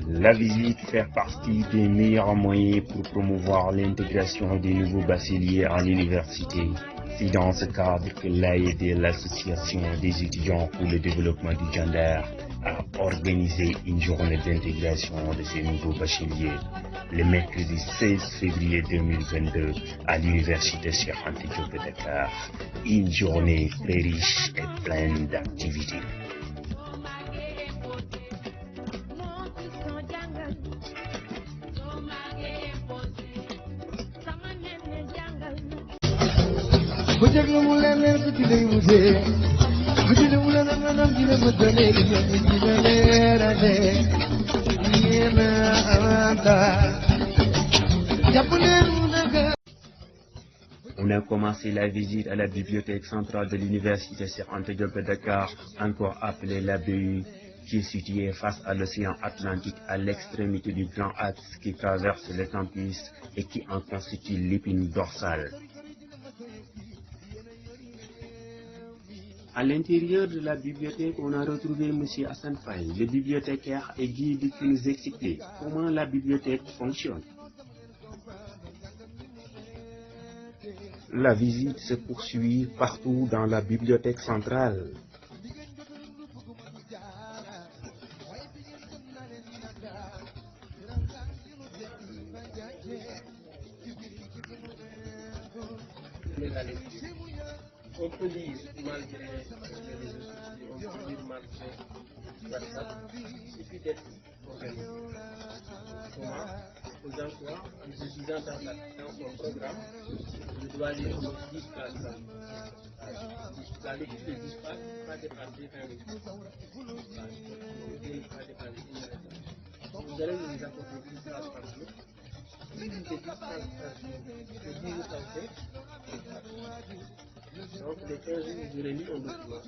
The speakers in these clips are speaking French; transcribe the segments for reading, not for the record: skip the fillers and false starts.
La visite fait partie des meilleurs moyens pour promouvoir l'intégration des nouveaux bacheliers en université. C'est dans ce cadre que l'AED, l'Association des étudiants pour le développement du gender, a organisé une journée d'intégration de ces nouveaux bacheliers le mercredi 16 février 2022 à l'Université Cheikh Anta Diop de Dakar. Une journée très riche et pleine d'activités. On a commencé la visite à la bibliothèque centrale de l'Université Cheikh Anta Diop de Dakar, encore appelée la BU, qui est située face à l'océan Atlantique à l'extrémité du grand axe qui traverse le campus et qui en constitue l'épine dorsale. À l'intérieur de la bibliothèque, on a retrouvé M. Hassan Faye, le bibliothécaire et guide qui nous expliquait comment la bibliothèque fonctionne. La visite se poursuit partout dans la bibliothèque centrale. On peut lire malgré les réseaux sociaux, on peut lire malgré WhatsApp, il suffit d'être organisé. Comment? Faisant quoi? En utilisant dans son programme, je dois lire 10 pages. La lecture de 10 pages ne peut pas dépasser 20 minutes. Ne peut pas dépasser 1 minute. Vous allez vous apporter 10 pages par jour. Si vous lisez 10 pages par jour, le 10 jours ça fait. Donc, les 15 jours, vous aurez lu un document.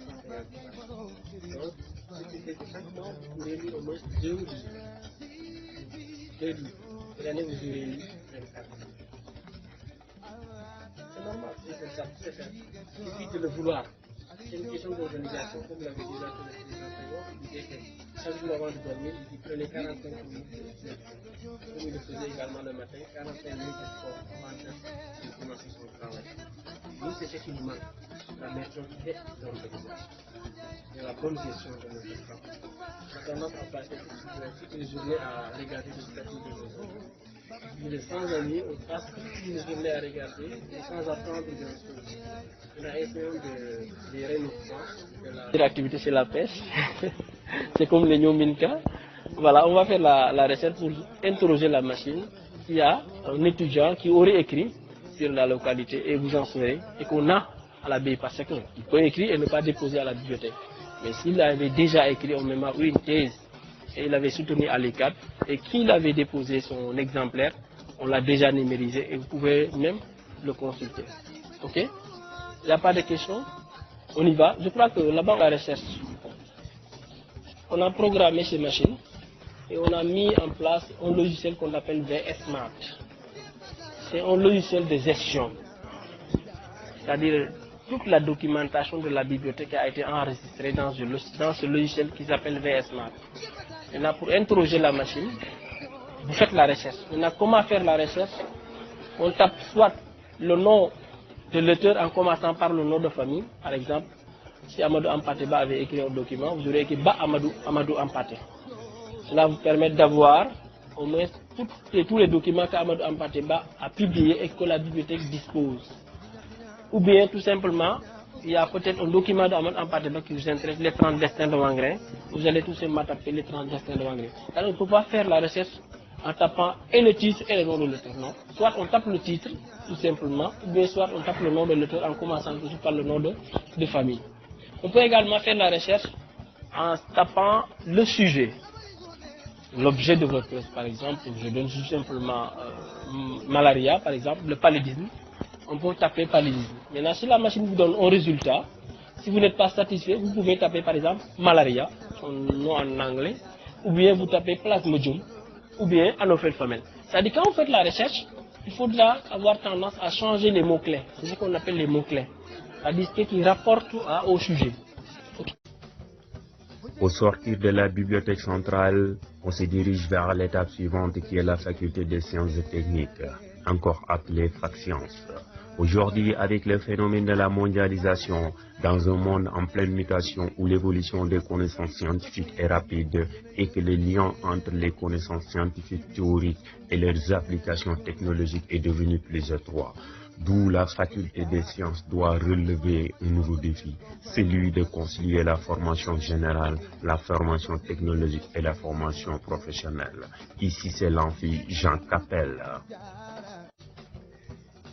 Donc, ce qui fait que chaque mois, vous pourrez lire au moins 2 livres. 2 livres. Et l'année, vous aurez lu 24 livres. C'est normal, c'est comme ça, c'est fait. Il suffit de le vouloir. C'est une question d'organisation, comme l'avait déjà fait le président Senghor. Il disait que chaque jour avant de dormir, il prenait 45 minutes de sport. Comme il le faisait également le matin, 45 minutes de sport avant de commencer son travail. Nous, c'est ce qui nous manque, la méthode et l'organisation. Et la bonne gestion de notre temps. On a tendance à passer toutes les journées à regarder le statut de nos enfants. Il est sans amis, on passe toutes les journées à regarder et sans apprendre grand-chose. On a essayé de gérer nos temps. L'activité, c'est la pêche. C'est comme les Nyominka. Voilà, on va faire la recette pour interroger la machine. Il y a un étudiant qui aurait écrit sur la localité et vous en saurez et qu'on a à la BI parce qu'il peut écrire et ne pas déposer à la bibliothèque. Mais s'il avait déjà écrit au mémoire une thèse et il avait soutenu à l'ECAD et qu'il avait déposé son exemplaire, on l'a déjà numérisé et vous pouvez même le consulter. Ok? Il n'y a pas de questions? On y va. Je crois que là-bas, la recherche, on a programmé ces machines et on a mis en place un logiciel qu'on appelle VS Smart. C'est un logiciel de gestion. C'est-à-dire toute la documentation de la bibliothèque a été enregistrée dans ce logiciel qui s'appelle VS Smart. Maintenant, pour interroger la machine, vous faites la recherche. Maintenant, comment faire la recherche? On tape soit le nom de l'auteur en commençant par le nom de famille. Par exemple, si Amadou Ampateba avait écrit un document, vous aurez écrit Ba Amadou Ampaté. Cela vous permet d'avoir au moins tous les documents qu'Amadou Ampateba a publiés et que la bibliothèque dispose. Ou bien, tout simplement, il y a peut-être un document d'Amadou Ampateba qui vous intéresse, les 30 destins de Wangré. Vous allez tout simplement taper les 30 destins de Wangré. Alors, on ne peut pas faire la recherche en tapant et le titre et le nom de l'auteur. Non. Soit on tape le titre, tout simplement, ou bien soit on tape le nom de l'auteur en commençant toujours par le nom de famille. On peut également faire la recherche en tapant le sujet. L'objet de votre thèse, par exemple, je donne tout simplement malaria, par exemple, le paludisme. On peut taper paludisme. Maintenant, si la machine vous donne un résultat, si vous n'êtes pas satisfait, vous pouvez taper par exemple malaria, son nom en anglais, ou bien vous tapez plasmodium, ou bien anophèle femelle. C'est-à-dire quand vous faites la recherche, il faudra avoir tendance à changer les mots-clés. C'est ce qu'on appelle les mots-clés. C'est-à-dire ce qui rapporte au sujet. Okay. Au sortir de la bibliothèque centrale, on se dirige vers l'étape suivante qui est la faculté des sciences et techniques, encore appelée fac sciences. Aujourd'hui, avec le phénomène de la mondialisation, dans un monde en pleine mutation où l'évolution des connaissances scientifiques est rapide et que le lien entre les connaissances scientifiques théoriques et leurs applications technologiques est devenu plus étroit, d'où la faculté des sciences doit relever un nouveau défi, celui de concilier la formation générale, la formation technologique et la formation professionnelle. Ici, c'est l'amphi Jean Capel.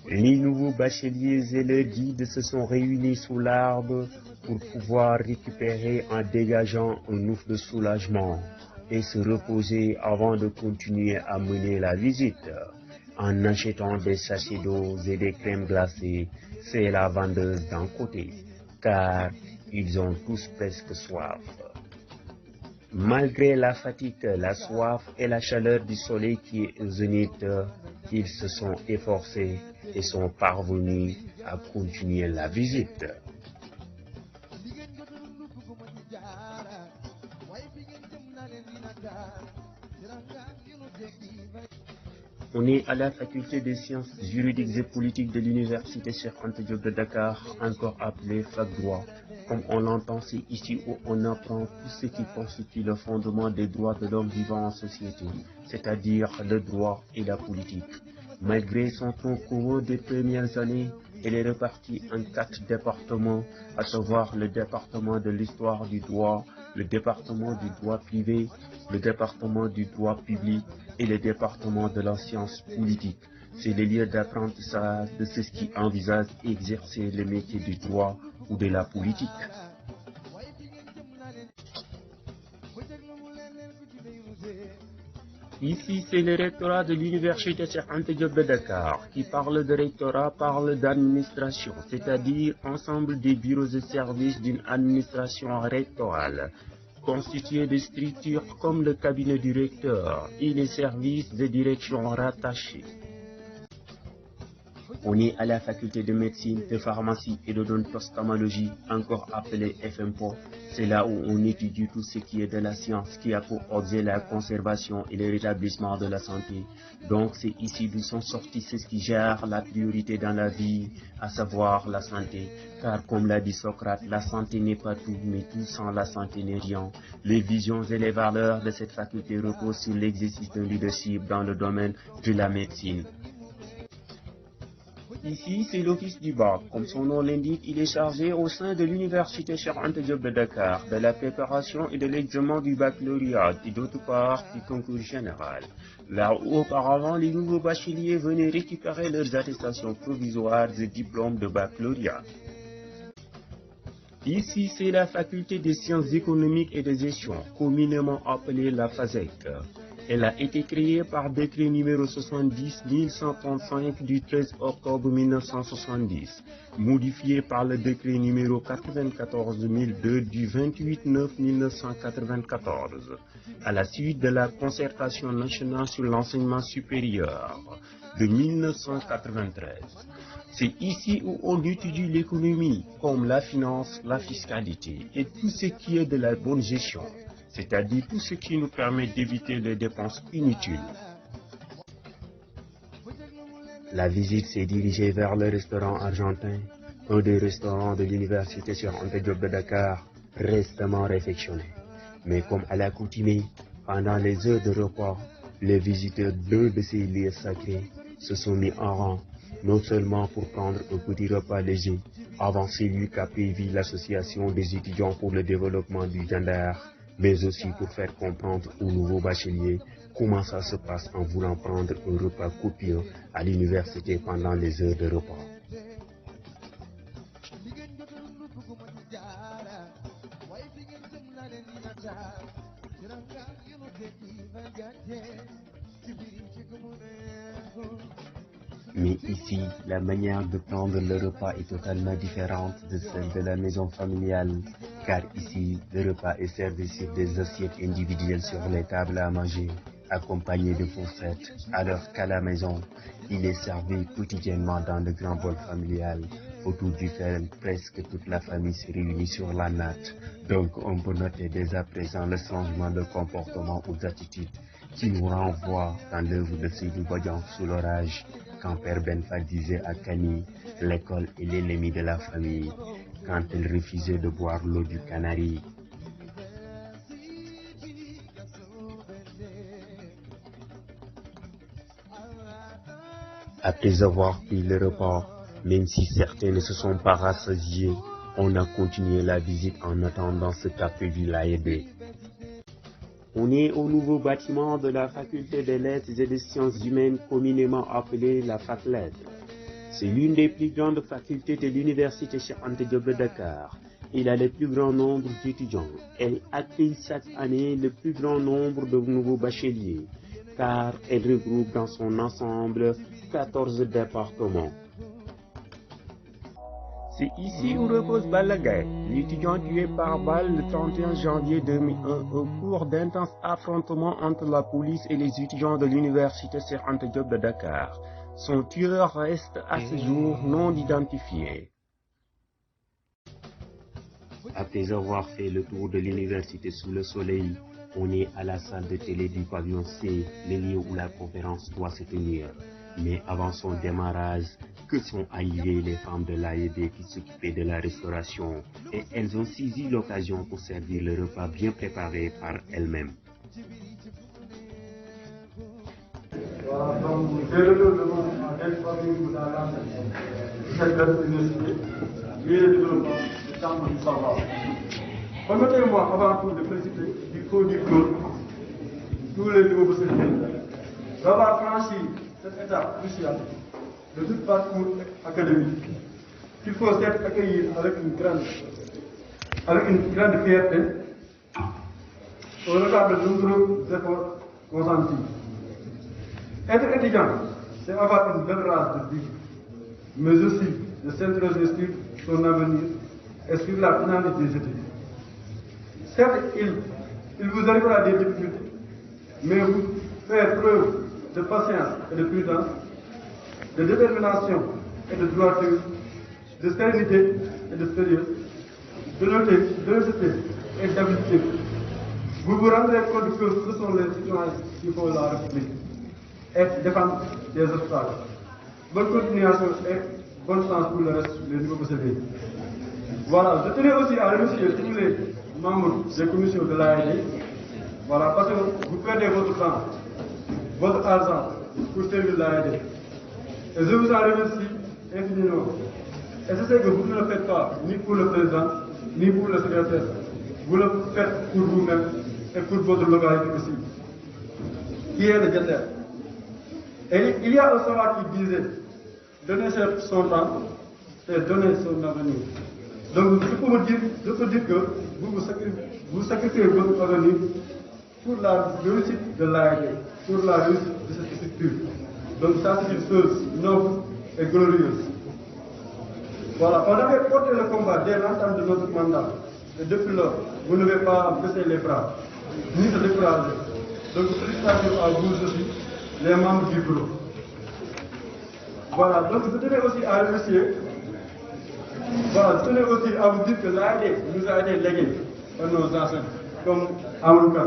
Les nouveaux bacheliers et leurs guides se sont réunis sous l'arbre pour pouvoir récupérer en dégageant un ouf de soulagement et se reposer avant de continuer à mener la visite. En achetant des sachets d'eau et des crèmes glacées, c'est la vendeuse d'un côté, car ils ont tous presque soif. Malgré la fatigue, la soif et la chaleur du soleil qui est au zénith, ils se sont efforcés et sont parvenus à continuer la visite. On est à la faculté des sciences juridiques et politiques de l'université Cheikh Anta Diop de Dakar, encore appelée fac droit. Comme on l'entend, c'est ici où on apprend tout ce qui constitue le fondement des droits de l'homme vivant en société, c'est-à-dire le droit et la politique. Malgré son tronc commun des premières années, elle est répartie en 4 départements, à savoir le département de l'histoire du droit, le département du droit privé, le département du droit public et le département de la science politique. C'est le lieu d'apprentissage de ceux qui envisagent exercer le métier du droit ou de la politique. Ici, c'est le rectorat de l'université Cheikh Anta Diop de Dakar. Qui parle de rectorat parle d'administration, c'est-à-dire ensemble des bureaux et services d'une administration rectorale, constitués de structures comme le cabinet du recteur et les services de direction rattachés. On est à la faculté de médecine, de pharmacie et d'odontostomologie, encore appelée FMPO. C'est là où on étudie tout ce qui est de la science, qui a pour objet la conservation et le rétablissement de la santé. Donc c'est ici d'où sont sortis ceux qui gèrent la priorité dans la vie, à savoir la santé. Car comme l'a dit Socrate, la santé n'est pas tout, mais tout sans la santé n'est rien. Les visions et les valeurs de cette faculté reposent sur l'exercice d'un leadership dans le domaine de la médecine. Ici, c'est l'office du bac. Comme son nom l'indique, il est chargé au sein de l'université Cheikh Anta Diop de Dakar de la préparation et de l'examen du baccalauréat et d'autre part du concours général. Là où auparavant, les nouveaux bacheliers venaient récupérer leurs attestations provisoires et diplômes de baccalauréat. Ici, c'est la faculté des sciences économiques et de gestion, communément appelée la FASEC. Elle a été créée par décret numéro 70-1135 du 13 octobre 1970, modifié par le décret numéro 94-002 du 28-9-1994, à la suite de la concertation nationale sur l'enseignement supérieur de 1993. C'est ici où on étudie l'économie, comme la finance, la fiscalité et tout ce qui est de la bonne gestion, c'est-à-dire tout ce qui nous permet d'éviter les dépenses inutiles. La visite s'est dirigée vers le restaurant argentin, un des restaurants de l'université Cheikh Anta Diop de Dakar, récemment réfectionné. Mais comme à l'accoutumée, pendant les heures de repas, les visiteurs de ces lieux sacrés se sont mis en rang, non seulement pour prendre un petit repas léger, avant celui qu'a prévu l'association des étudiants pour le développement du gender, mais aussi pour faire comprendre aux nouveaux bacheliers comment ça se passe en voulant prendre un repas copieux à l'université pendant les heures de repas. Mais ici, la manière de prendre le repas est totalement différente de celle de la maison familiale, car ici, le repas est servi sur des assiettes individuelles sur les tables à manger, accompagné de fourchettes, alors qu'à la maison, il est servi quotidiennement dans de grands bols familiales, autour duquel presque toute la famille se réunit sur la natte. Donc on peut noter dès à présent le changement de comportement ou d'attitude qui nous renvoie dans l'œuvre de Seydou Badian sous l'orage, quand Père Benfa disait à Kani, l'école est l'ennemi de la famille, quand elle refusait de boire l'eau du Canari. Après avoir pris le repas, même si certains ne se sont pas rassasiés, on a continué la visite en attendant ce café du Laïdé. On est au nouveau bâtiment de la faculté des lettres et des sciences humaines communément appelée la Fac Lettres. C'est l'une des plus grandes facultés de l'université Cheikh Anta Diop de Dakar. Il a le plus grand nombre d'étudiants. Elle accueille chaque année le plus grand nombre de nouveaux bacheliers, car elle regroupe dans son ensemble 14 départements. C'est ici où repose Balagay, l'étudiant tué par balle le 31 janvier 2001 au cours d'intenses affrontements entre la police et les étudiants de l'université Cheikh Anta Diop de Dakar. Son tueur reste à ce jour non identifié. Après avoir fait le tour de l'université sous le soleil, on est à la salle de télé du pavillon C, le lieu où la conférence doit se tenir. Mais avant son démarrage, que sont arrivées les femmes de l'AED qui s'occupaient de la restauration, et elles ont saisi l'occasion pour servir le repas bien préparé par elles-mêmes. Voilà, donc dès le développement des familles de la cette belle université, et le développement du centre du savoir. Permettez-moi avant tout de féliciter, il faut dire que tous les niveaux de ce pays, d'avoir franchi cette étape cruciale de toute parcours académique, qu'il faut certes accueillir avec une grande fierté au regard de nombreux efforts consentis. Être étudiant, c'est avoir une belle race de vie, mais aussi de s'interroger sur son avenir et sur la finalité des études. Certes, il vous arrivera des difficultés, mais vous faire preuve de patience et de prudence, de détermination et de droiture, de sérénité et de sérieux, de l'honnêteté et d'habileté. Vous vous rendrez compte que ce sont les citoyens qui font la République et défendre des obstacles. Bonne continuation et bonne chance pour le reste des nouveaux procédés. Voilà, je tenais aussi à remercier tous les membres des commissions de l'AED. Voilà, parce que vous perdez votre temps, votre argent pour servir l'AED. Et je vous en remercie infiniment. Et je sais que vous ne le faites pas ni pour le président, ni pour le secrétaire. Vous le faites pour vous-même et pour votre localité aussi, qui est le Djender. Et il y a un savoir qui disait, donner son temps, c'est donner son avenir. Donc je peux dire que vous sacrifiez votre avenir pour la réussite de l'AED, pour la réussite de cette structure. Donc ça c'est une chose noble et glorieuse. Voilà, on avait porté le combat dès l'entame de notre mandat. Et depuis lors, vous ne devez pas baisser les bras, ni se décourager. Donc félicitations à vous aussi, les membres du bureau. Voilà, donc je tenais aussi à remercier, voilà, je tenais aussi à vous dire que l'AED nous a été légué par nos anciens, comme Amadouka.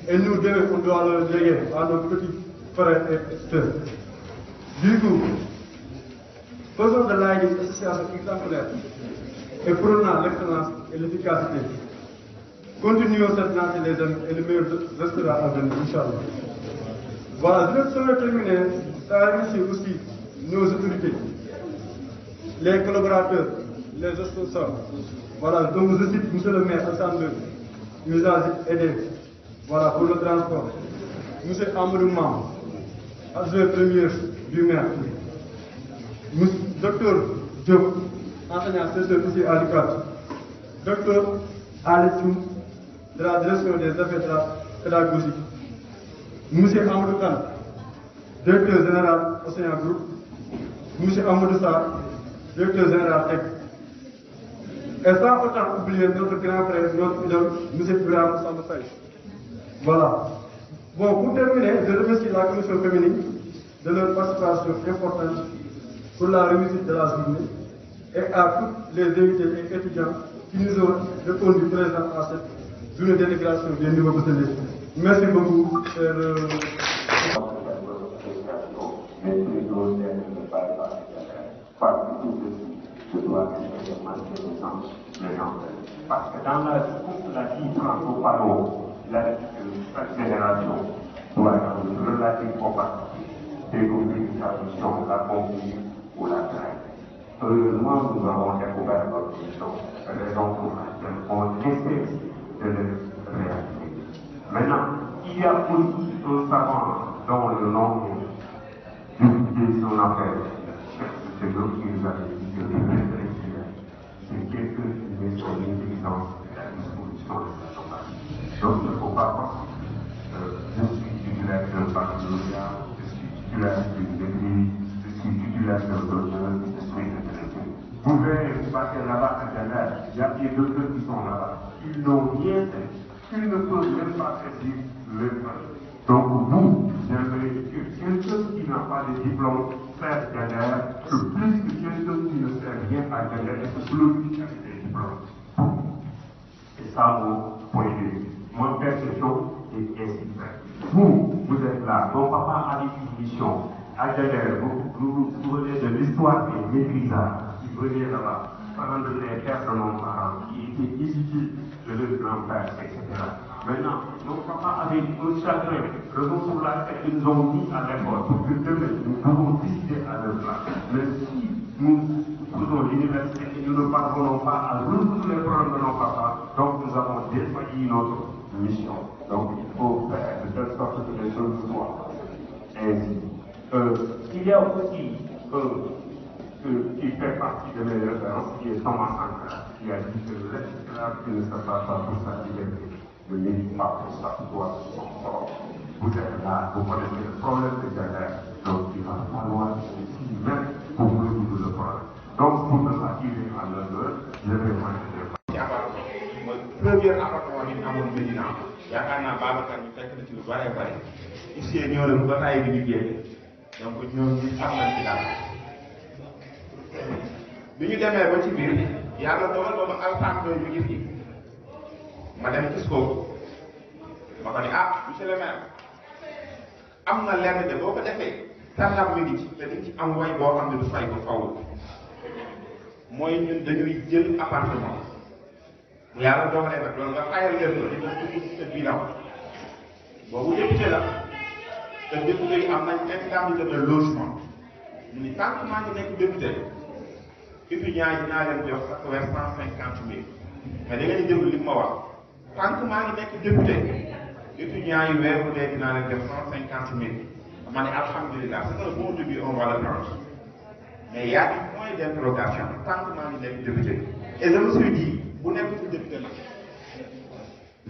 Et nous demain, on doit le léguer à nos petits frères et sœurs. Du coup, faisons de l'AED une association exemplaire et prônant l'excellence et l'efficacité. Continuons cette lancée les amis et le meilleur restera à venir, Inch'Allah. Voilà, je vais terminer à remercier aussi nos autorités, les collaborateurs, les sponsors. Voilà, donc je cite M. le maire Assane, qui nous a aidé, voilà, pour le transport. M. Amadou Mam, adjoint premier du maire. Dr Diop, enseignant-chercheur ici à l'UCAD. Dr Ali Thioum, de la direction des affaires pédagogiques. M. Amadou Khan, directeur général Océan Group. M. Amadou Sarr, directeur général TEC. Et sans autant oublier notre grand frère, notre idole, M. Ibrahim Sambassaï. Voilà. Bon, pour terminer, je remercie la commission féminine de leur participation importante pour la réussite de la journée et à tous les invités et étudiants qui nous ont répondu présents à cette journée d'intégration des nouveaux bacheliers. Merci beaucoup. Parce que dans la vie franco-palo, chaque génération doit être relative au passé, découvrir sa mission, la conduire ou la crainte. Heureusement, nous avons découvert notre mission, raison pour laquelle on essaie de le réaliser. Maintenant, il y a aussi un savant dont le nom est divulgué son affaire. C'est l'autre qui nous a dit que c'est quelqu'un qui met son intelligence à la disposition de la chômage. Donc il ne faut pas croire. Je suis titulaire d'un baccalauréat, je suis titulaire d'une maîtrise, je suis titulaire d'un docteur, je suis intéressé. Vous verrez, vous partez là-bas à Ghana, il y a des docteurs qui sont là-bas. Ils n'ont rien fait. Ils ne peuvent même pas saisir le travail. Donc vous, j'aimerais que quelqu'un qui n'a pas de diplôme faire Ghana, que plus que quelqu'un qui ne sait rien à Ghana, et se glorifie avec des diplômes. C'est ça mon point de vue. Mon père c'est chaud et ainsi de suite. Vous êtes là. Mon papa a une mission. À Ghana, vous venez de l'histoire des maîtrisards qui venaient là-bas. Pendant que les pères de nos parents qui étaient issus de leur grand-père, etc. Maintenant, nos papas avaient un chagrin, raison pour laquelle ils nous ont mis à l'école pour que demain nous pouvons décider à leur place. Mais si nous faisons l'université et nous ne parvenons pas à résoudre les problèmes de nos papas, donc nous avons défailli notre mission. Donc il faut faire de telle sorte que les choses soient ainsi. Il y a aussi qui fait partie de mes références, qui est Thomas Sankara, qui a dit que l'esclave qui ne se bat pas pour sa liberté ne mérite pas pour sa victoire de son corps. Vous êtes là, vous connaissez le problème de Ghana, donc il va falloir aussi mettre pour résoudre le problème. Donc pour ne pas tirer à l'heure, je vais mooy premier appartement bi ñu amoon Médina yaakaar naa Babacar ñu fekk na ci lu bare bare ici ñoo leen ba tàyyi bi ñu génne donc ñoo ñu xam nañ ci dara bi ñu demee ba ci biir yàlla dogal ba ma alpha doy mi ngi fi ma dem gis ko ma ko ne monsieur le maire am na lenn de boo ko defee tànnam mi ngi ci te di ci am way boo xam ne du fay ko faw mooy ñun dañuy jël appartement bu yàlla dogalee nag loolu nga xayal leen ko di dugg ci sa bilan boobu député la te député yi am nañ indemnité de logement mu ni tant que maa ngi nekk député étudiants yi dinaa leen jox chaque weer 150 000 mais da ngeen di déglu li ma wax tant que maa ngi nekk député étudiants yi weer bu dee dinaa leen jox 150 000 ma ne alhamdulilah c'est un bon début on va le prendre mais y a une point d'interrogation tant que maa ngi nekk député et je me suis dit bu nekkatul député la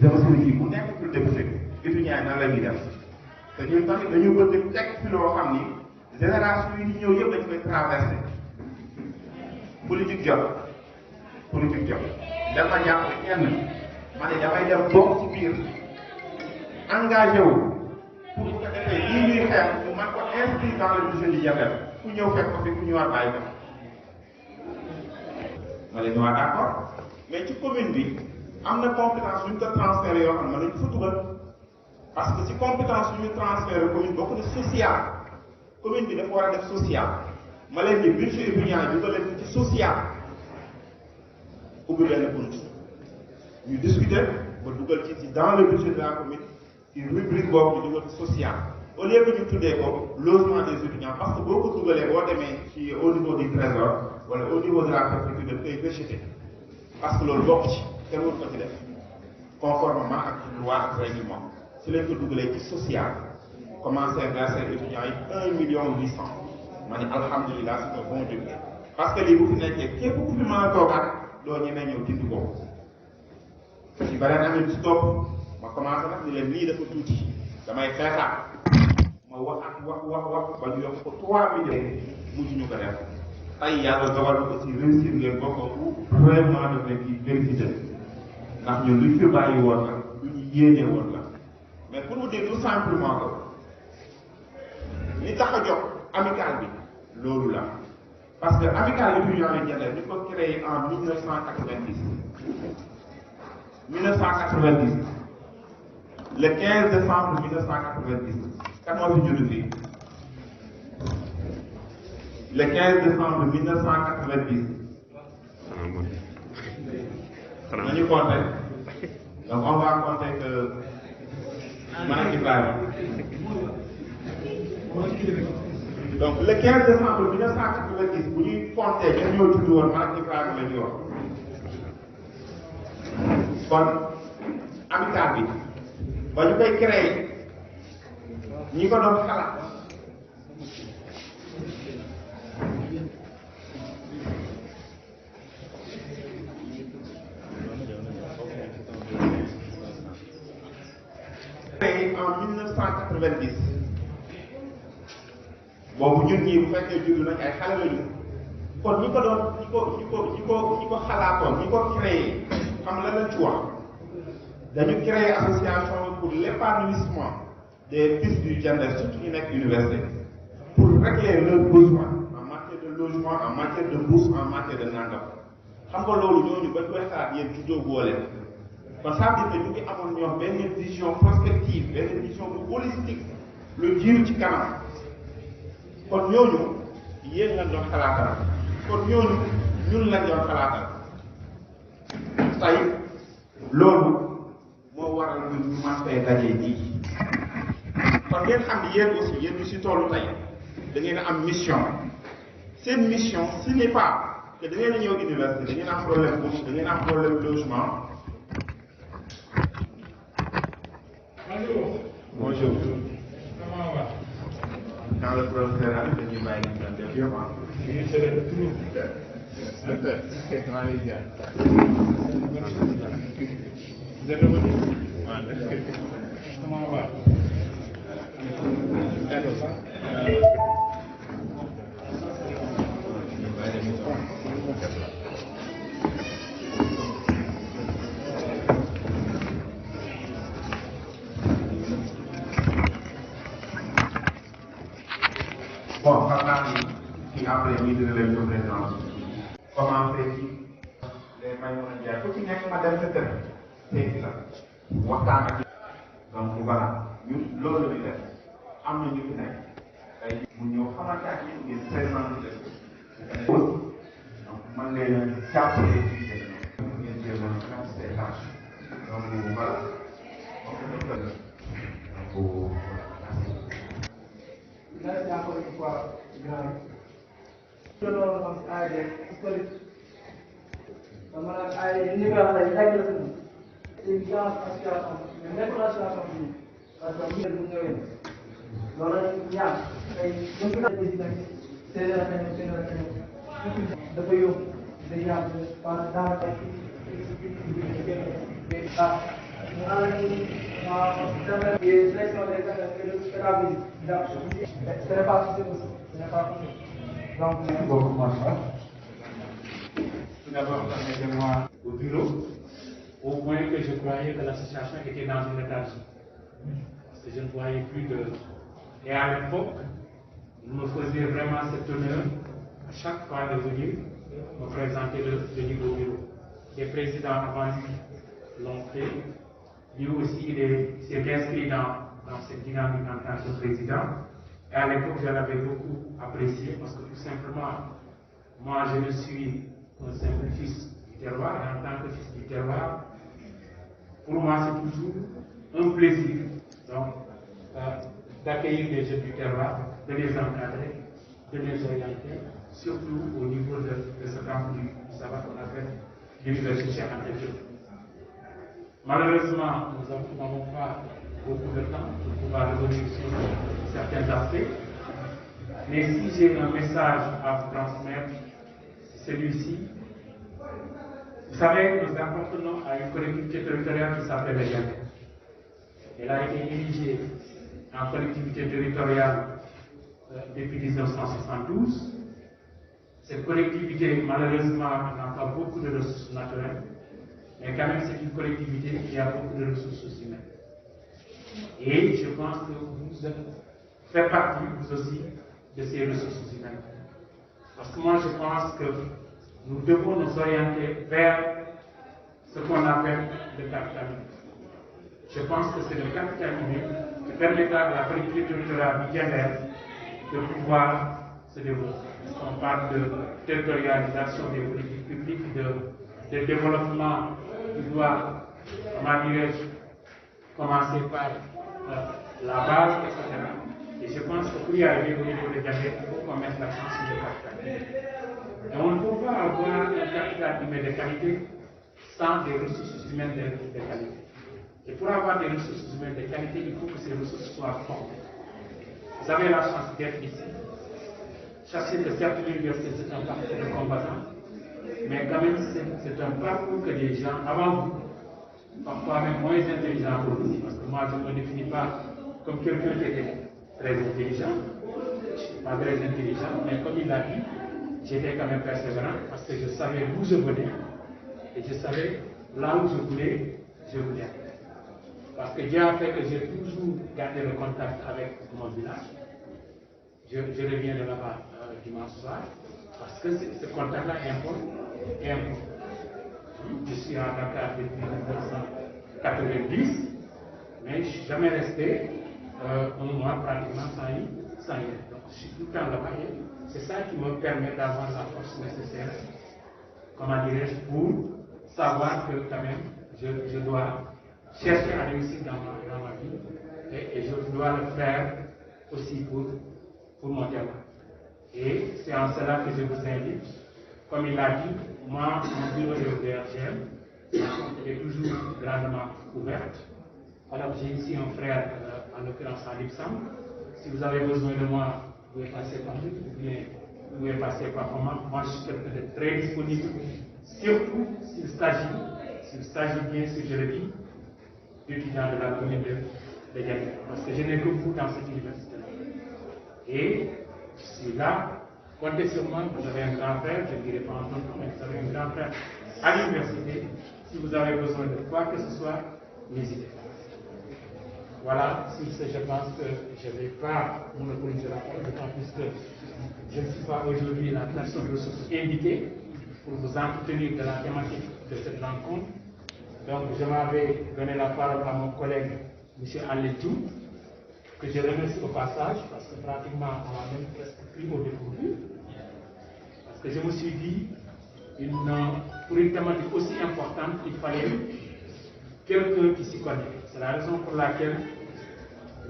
je me suis dit bu nekkatul député étudiants yi nan la ñuy def te ñun tamit dañu bëgg teg fi loo xam ni génération yi di ñëw yëpp dañu koy traversé politique jot dafa jàpp ñenn ma ne damay dem bokk ci biir engagé wu pour que defee lii ñuy xeex ñu man ko inscrire dans le budget du Diabel ku ñëw fekk ko fi ku ñëwaat bàyyi ko ma leen waa d'accord mais ci commune bi am na compétence yu ñu ko transféré yoo xam ne mën nañu ko fa dugal parce que ci compétence yu ñu transféré commune bokk na social commune bi dafa war a def social ma leen di budget étudiant yi dugal leen ci social ubbi benn bunt ñu discuter ba dugal ci dans le budget de la commune ci rubrique boobu ñu dugal ci social au lieu que ñu tuddee ko logement des étudiants parce que boo ko dugalee boo demee ci au niveau du trésor wala au niveau de la préfecture daf koy rejeté parce que loolu bokk ci kenn waru ko ci def conformément ak loi ak règlement si lañ ko dugalee ci social commencé verser étudiants yi 1,8 million ma ne alhamdulilah c'est un bon début parce que lii bu fi nekkee képp ku fi mën a toogaat doo ñemee ñëw dindi ko ci beneen année bi si topp ma commencé nag ni leen lii dafa tuuti damay xeexaat ma wax ba ñu yokk ko 3 millions mujj ñu ko def tey yàlla dogal na aussi réussir ngeen bokk vraiment daf leen di félicité ndax ñun luñ fi bàyyi woon la lu ñu yéene woon la mais pour vous dire tout simplement que li tax a jox amicale bi loolu la parce que amicale étudiant yi Diender ñu ko créé en 1990 le 15 décembre 1990 kan moo fi judd fii le 15 décembre 1990 nañu compter donc on va compter que man ak Ibrahima donc le 15 décembre 1990 bu ñuy compter ñun ñoo judd woon man ak Ibrahima la ñuy wax kon amicale bi ba ñu koy créé ñi ko doon xalaat créé en 1990 boobu ñun ñii bu fekkee juddu nañ ay xale lañu kon ñi ko doon ñi ko xalaatoon ñi ko créé xam la lañ ci wax dañu créer association pour l'épanouissement des fils du Diender surtout ñu nekk université pour régler leurs besoins en matière de logement en matière de bourse en matière de nangam xam nga loolu ñooñu bañ koy xalaat yéen juddoo boole kon ça veut dire que ñu ngi amoon ñoom benn vision prospective benn vision bu holistique lu jiitu ci kanam kon ñooñu yéen lañ doon xalaatal kon ñooñu ñun lañ doon xalaatal tey loolu moo waral ñu mën fee dajee nii kon ngeen xam ni yéen aussi yéen ñu si tollu tey da ngeen a am mission seen mission ce n'est pas que da ngeen a ñëw université da ngeen am problème bourse da ngeen am problème logement. Bonjour. Comment va? Quand le professeur arrive dañuy bàyyi ñu doon def yëpp Vous êtes revenu? Comment va? bon xam naa ni ci après ñi dina leen jox présence commencé ci les may mën a jaay ku ci nekk ma dem sa kër tey la waxtaan ak donc voilà ñun loolu la ñu def am na ñu fi nekk tey mu ñëw xamante ak yéen ngeen présenté leen donc man leen jàppale ci ngeen jéem a faire ces tâches donc voilà donc Merci encore une fois, grand. Je ne sais pas si historique. Dama naan ay li nga xam ne yàgg la tudd. C'est une grande association, mais nekkul association bi parce que ñu bu ñëwee loolu la ñu ñaan tey ñu ngi koy décidé seen dafa yóbbu day yàgg par daanaka ñu ànd ak sélection des cadres ce n'est pas possible aussi. Ce n'est pas possible. Donc, merci beaucoup, Marshall. Tout d'abord, permettez-moi au bureau, au point que je croyais que l'association était dans une léthargie. Parce que je ne voyais plus de... Et à l'époque, il me faisait vraiment cet honneur, à chaque fois de venir, me présenter le niveau bureau. Les présidents avant lui l'ont fait. Lui aussi, il s'est inscrit dans cette dynamique en tant que président. Et à l'époque, je l'avais beaucoup apprécié parce que tout simplement, moi, je ne suis un simple fils du terroir. Et en tant que fils du terroir, pour moi, c'est toujours un plaisir d'accueillir les jeunes du terroir, de les encadrer, de les orienter, surtout au niveau de ce camp du savoir qu'on appelle l'université Cheikh Anta Diop. Malheureusement, nous n'avons pas beaucoup de temps pour pouvoir revenir sur certains aspects. Mais si j'ai un message à vous transmettre, c'est celui-ci. Vous savez, nous appartenons à une collectivité territoriale qui s'appelle le Diender. Elle a été érigée en collectivité territoriale depuis 1972. Cette collectivité, malheureusement, n'a pas beaucoup de ressources naturelles, mais quand même c'est une collectivité qui a beaucoup de ressources humaines. Et je pense que vous faites partie, vous aussi, de ces ressources humaines. Parce que moi, je pense que nous devons nous orienter vers ce qu'on appelle le capital humain. Je pense que c'est le capital humain qui permettra à la politique territoriale du bien-être de pouvoir se développer. On parle de territorialisation des politiques publiques, de développement qui doit, comment dirais-je, commencer par la base, etc. Et je pense que pour y arriver au niveau des diabètes, il faut qu'on mette l'accent sur le capital humain. Et on ne peut pas avoir un capital humain de qualité sans des ressources humaines de qualité. Et pour avoir des ressources humaines de qualité, il faut que ces ressources soient formées. Vous avez la chance d'être ici. Sachez que certes, l'université, c'est un parcours de combattants, mais quand même, c'est un parcours que des gens, avant vous, parfois même moins intelligents que vous, parce que moi, je ne me définis pas comme quelqu'un qui était très intelligent. Je ne suis pas très intelligent, mais comme il l'a dit, j'étais quand même persévérant, parce que je savais d'où je venais, et je savais là où je voulais aller. Parce que Dieu a fait que j'ai toujours gardé le contact avec mon village. Je reviens de là-bas dimanche soir, parce que ce contact-là est important. Je suis à Dakar depuis 1990, mais je ne suis jamais resté un mois pratiquement sans y être. Donc je suis tout le temps là-bas et c'est ça qui me permet d'avoir la force nécessaire, comment dirais-je, pour savoir que quand même je dois chercher à réussir dans ma vie et je dois le faire aussi pour mon diamant. Et c'est en cela que je vous invite. Comme il l'a dit, moi, mon bureau de DRGM est toujours grandement ouverte. Alors j'ai ici un frère, en l'occurrence à l'IPSAM. Si vous avez besoin de moi, vous pouvez passer par lui, vous pouvez passer par moi. Moi, je suis quelqu'un de très disponible, surtout s'il s'agit bien, si je le dis, d'étudiants de la commune de Diané. Parce que je n'ai que vous dans cette université-là. Et je suis là, comptez sur moi, vous avez un grand frère, je ne dirai pas en tant que mais vous avez un grand frère à l'université. Si vous avez besoin de quoi que ce soit, n'hésitez pas. Voilà, je pense que je ne vais pas monopoliser la parole, d'autant plus que je ne suis pas aujourd'hui la personne ressource indiquée pour vous entretenir de la thématique de cette rencontre. Donc, je m'avais donné la parole à mon collègue, M. Aledjou, que je remercie au passage, parce que pratiquement on m'a même presque pris au dépourvu. Parce que je me suis dit, pour une thématique aussi importante, il fallait quelqu'un qui s'y connaît. C'est la raison pour laquelle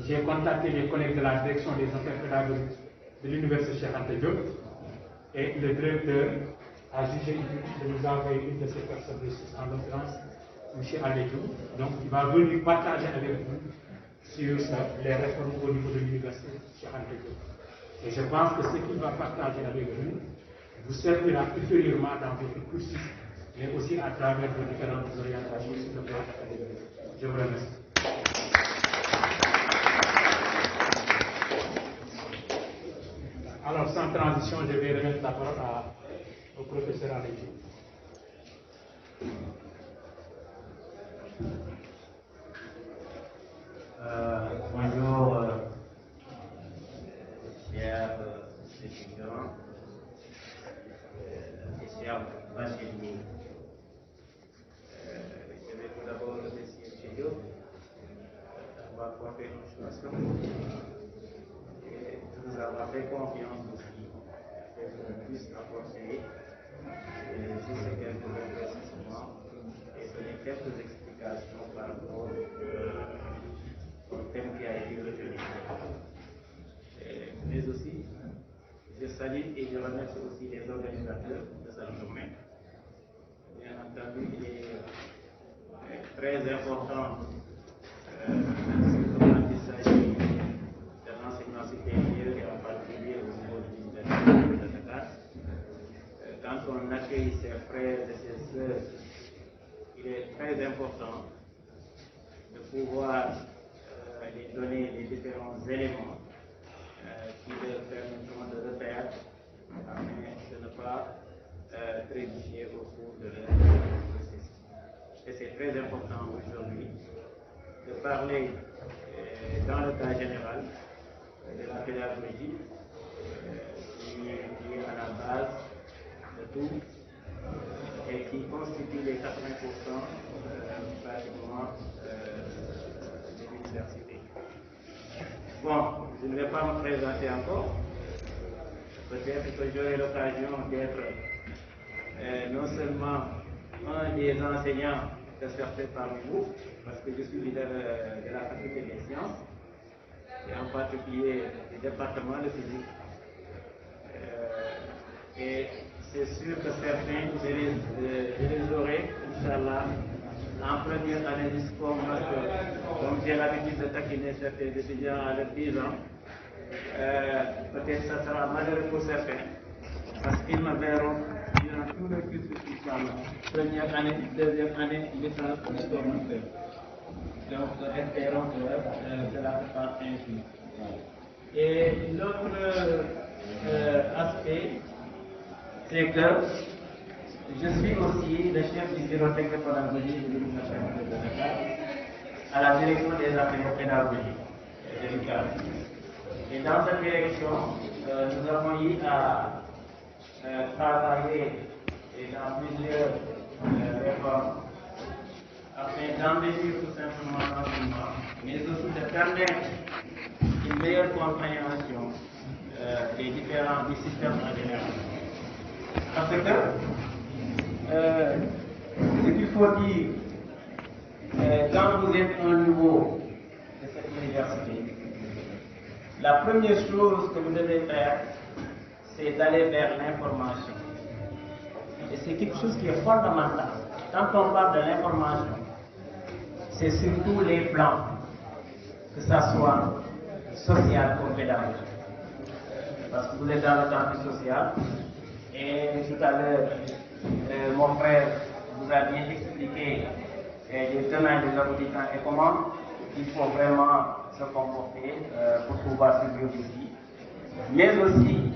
j'ai contacté les collègues de la direction des affaires pédagogiques de l'université Cheikh Anta Diop et le directeur a jugé utile de nous envoyer une de ces personnes ressources, en l'occurrence M. Aledjou. Donc il va venir partager avec vous sur les réformes au niveau de l'université Cheikh Anta Diop. Et je pense que ce qu'il va partager avec vous servira ultérieurement dans votre cursus, mais aussi à travers vos différentes orientations sur le plan académique. Je vous remercie. Alors, sans transition, je vais remettre la parole au professeur Aledjou. Bonjour, chers étudiants et chers bacheliers. Je vais tout d'abord remercier M. Diop d'avoir porté nos choix et de nous avoir fait confiance aussi pour qu'on puisse apporter juste quelques éclaircissements et donner quelques explications par rapport au thème qui a été retenu. Mais aussi, je salue et je remercie aussi les organisateurs de cette journée. Bien entendu, il est très important, quand il s'agit de l'enseignement supérieur et en particulier au niveau de l'université de Dakar. Quand on accueille ses frères et ses sœurs, il est très important de pouvoir les donner les différents éléments qui leur permettront de repérer afin de ne pas trébucher au cours de leur processus. Et c'est très important aujourd'hui de parler dans le cas général de la pédagogie, qui est à la base de tout et qui constitue les 80% pratiquement de l'université. Bon, je ne vais pas me présenter encore. Peut-être que j'aurai l'occasion d'être non seulement un des enseignants de certains parmi vous, parce que je suis leader de la faculté des sciences, et en particulier du département de physique. Et c'est sûr que certains, je les aurai, Inch'Allah, en première année du sport, parce que comme j'ai l'habitude de taquiner certains étudiants à leurs 10 ans, peut-être que ça sera malheureux pour certains, parce qu'ils me verront durant tout le cursus, Inch'Allah. Première année, deuxième année, licence, sport master. Donc, espérons que cela se passe ainsi. Et l'autre aspect, c'est que je suis aussi le chef du bureau technique pédagogique de l'Université de Dakar à la direction des affaires pédagogiques de l'UQAM. Et dans cette direction, nous avons eu à travailler dans plusieurs réformes afin d'embellir tout simplement l'enseignement, mais aussi de permettre une meilleure compréhension des différents systèmes en général. Parce que ce qu'il faut dire, quand vous êtes au niveau de cette université, la première chose que vous devez faire, c'est d'aller vers l'information. Et c'est quelque chose qui est fondamental. Quand on parle de l'information, c'est sur tous les plans, que ça soit social ou pédagogique. Parce que vous êtes dans le campus social, et tout à l'heure, mon frère vous a bien expliqué les tenants des aboutissants et comment il faut vraiment se comporter pour pouvoir survivre ici, mais aussi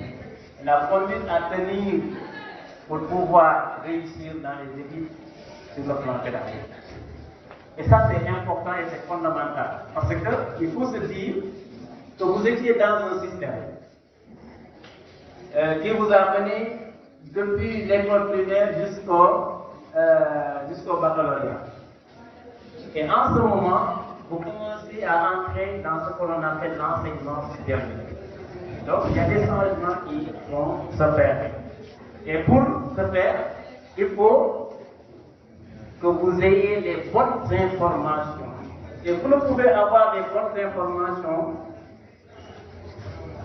la conduite à tenir pour pouvoir réussir dans les études sur le plan pédagogique. Et ça, c'est important et c'est fondamental. Parce qu'il faut se dire que vous étiez dans un système qui vous a mené depuis l'école primaire jusqu'au baccalauréat. Et en ce moment, vous commencez à entrer dans ce que l'on appelle l'enseignement supérieur. Donc, il y a des changements qui vont se faire. Et pour ce faire, il faut que vous ayez les bonnes informations. Et vous ne pouvez avoir les bonnes informations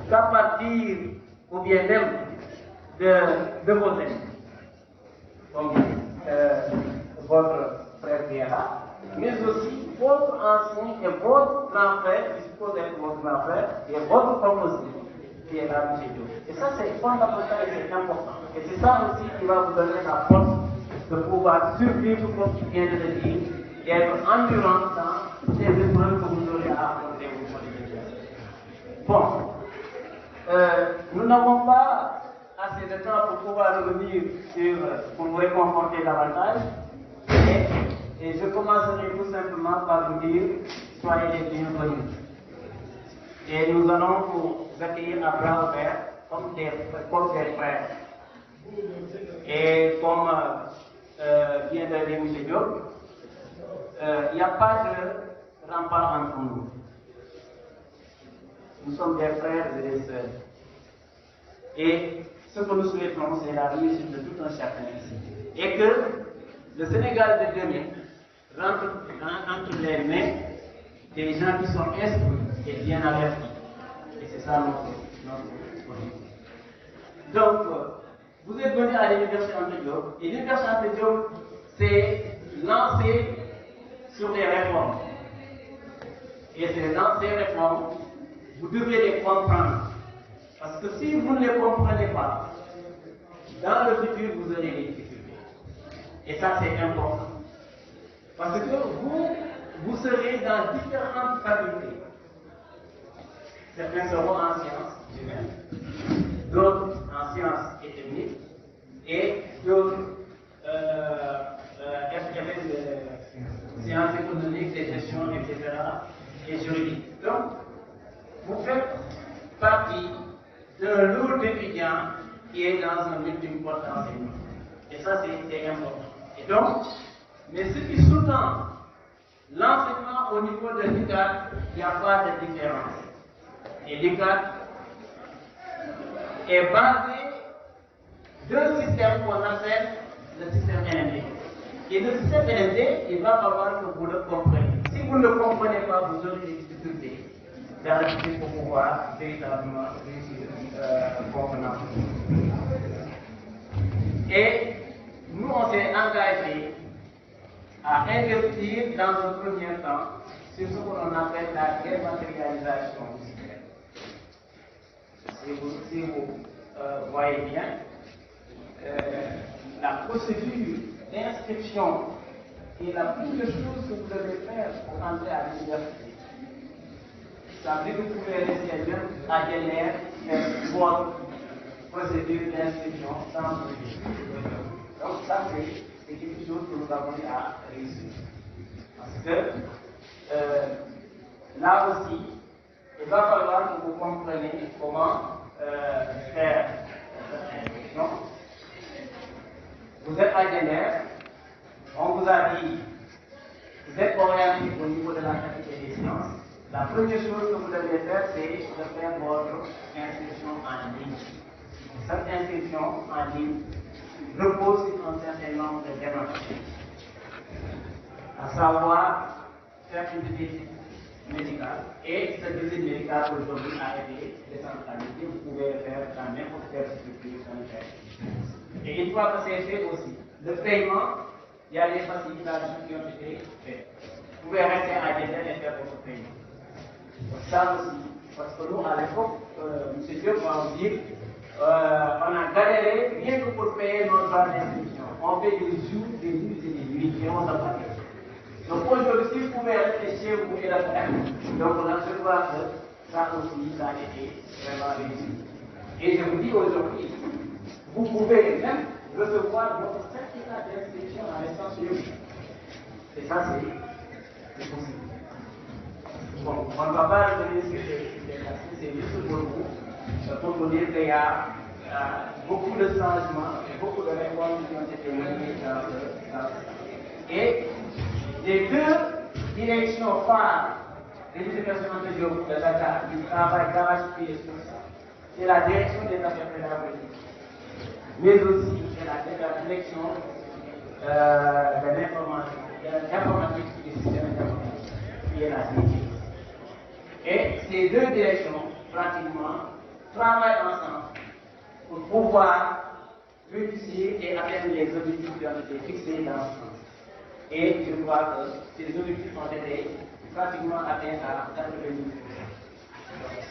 qu'à partir, ou bien même, de vos amis. Comme votre frère qui est là, mais aussi votre ancien et votre grand frère, je suppose être votre grand frère, et votre propre qui est là, M. Dieu. Et ça, c'est fondamental et c'est important. Et c'est ça aussi qui va vous donner la force de pouvoir survivre, comme tu viens de le dire, et être endurant dans ces épreuves que vous aurez à affronter au cours de l'université. Bon, nous n'avons pas assez de temps pour pouvoir revenir pour vous réconforter davantage, et je commencerai tout simplement par vous dire, soyez les bienvenus. Et nous allons vous accueillir à bras ouverts comme des frères. Et comme vient de dire M. Diop, il n'y a pas de rempart entre nous. Nous sommes des frères et des sœurs. Et ce que nous souhaitons, c'est la réussite de tout un chacun ici. Et que le Sénégal de demain rentre entre les mains des gens qui sont instruits et bien avertis. Et c'est ça notre projet. Donc, vous êtes venus à l'Université Anta Diop, et l'Université Anta Diop s'est lancée sur les réformes. Et dans ces réformes, vous devez les comprendre. Parce que si vous ne les comprenez pas, dans le futur, vous aurez des difficultés. Et ça, c'est important. Parce que vous serez dans différentes facultés. Certains seront en sciences humaines, d'autres en sciences et techniques, et d'autres sciences économiques, de gestion, etc. et juridique. Donc, vous faites partie d'un lot d'étudiants qui est dans un ultime poste d'enseignement. Et ça, c'est important. Et donc, mais ce qui sous-tend l'enseignement au niveau de l'UCAD, il n'y a pas de différence. Et l'UCAD est basé d'un système qu'on appelle le système NMD. Et le système NMD, il va falloir que vous le compreniez. Si vous ne le comprenez pas, vous aurez des difficultés dans le système pour pouvoir véritablement réussir convenablement. Et nous, on s'est engagé à investir dans un premier temps sur ce qu'on appelle la dématérialisation du système. Si vous voyez bien, la procédure d'inscription est la première chose que vous devez faire pour entrer à l'université. Ça veut dire que vous pouvez rester même à Guénère faire votre procédure d'inscription sans souci. Donc ça, c'est quelque chose que nous avons à réussir. Parce que là aussi, il va falloir que vous compreniez comment faire cette inscription. Vous êtes à Guénère, on vous a dit, vous êtes orienté au niveau de la faculté des sciences. La première chose que vous devez faire, c'est de faire votre inscription en ligne. Cette inscription en ligne repose sur un certain nombre de démarches, à savoir faire une visite médicale. Et cette visite médicale aujourd'hui a été décentralisée, vous pouvez le faire dans n'importe quelle structure sanitaire. Et une fois que c'est fait aussi, le paiement, il y a des facilitations qui ont été faites. Vous pouvez rester à Guénère et faire votre paiement. Donc ça aussi, parce que nous, à l'époque, M. Diop va vous dire, on a galéré rien que pour payer nos droits d'inscription. On fait des jours, des nuits et des nuits et on s'en va. Donc aujourd'hui, si vous pouvez rester chez vous et la faire, donc là, je crois que ça aussi, ça a été vraiment réussi. Et je vous dis aujourd'hui, vous pouvez même recevoir votre certificat d'inscription à l'instant chez vous. Et ça, c'est possible. Bon, on ne va pas revenir sur c'est juste pour vous dire qu'il y a beaucoup de changements et beaucoup de réformes qui ont été menées dans ce. Et les deux directions phares de l'éducation de Dakar qui travaillent d'arrache-pied sur ça, c'est la direction des affaires pédagogiques, mais aussi c'est la direction de l'informatique et du système informatique, qui est la DG. Et ces deux directions, pratiquement, travaillent ensemble pour pouvoir réussir et atteindre les objectifs qui ont été fixés dans ce sens. Et je crois que ces objectifs ont été pratiquement atteints à 90%.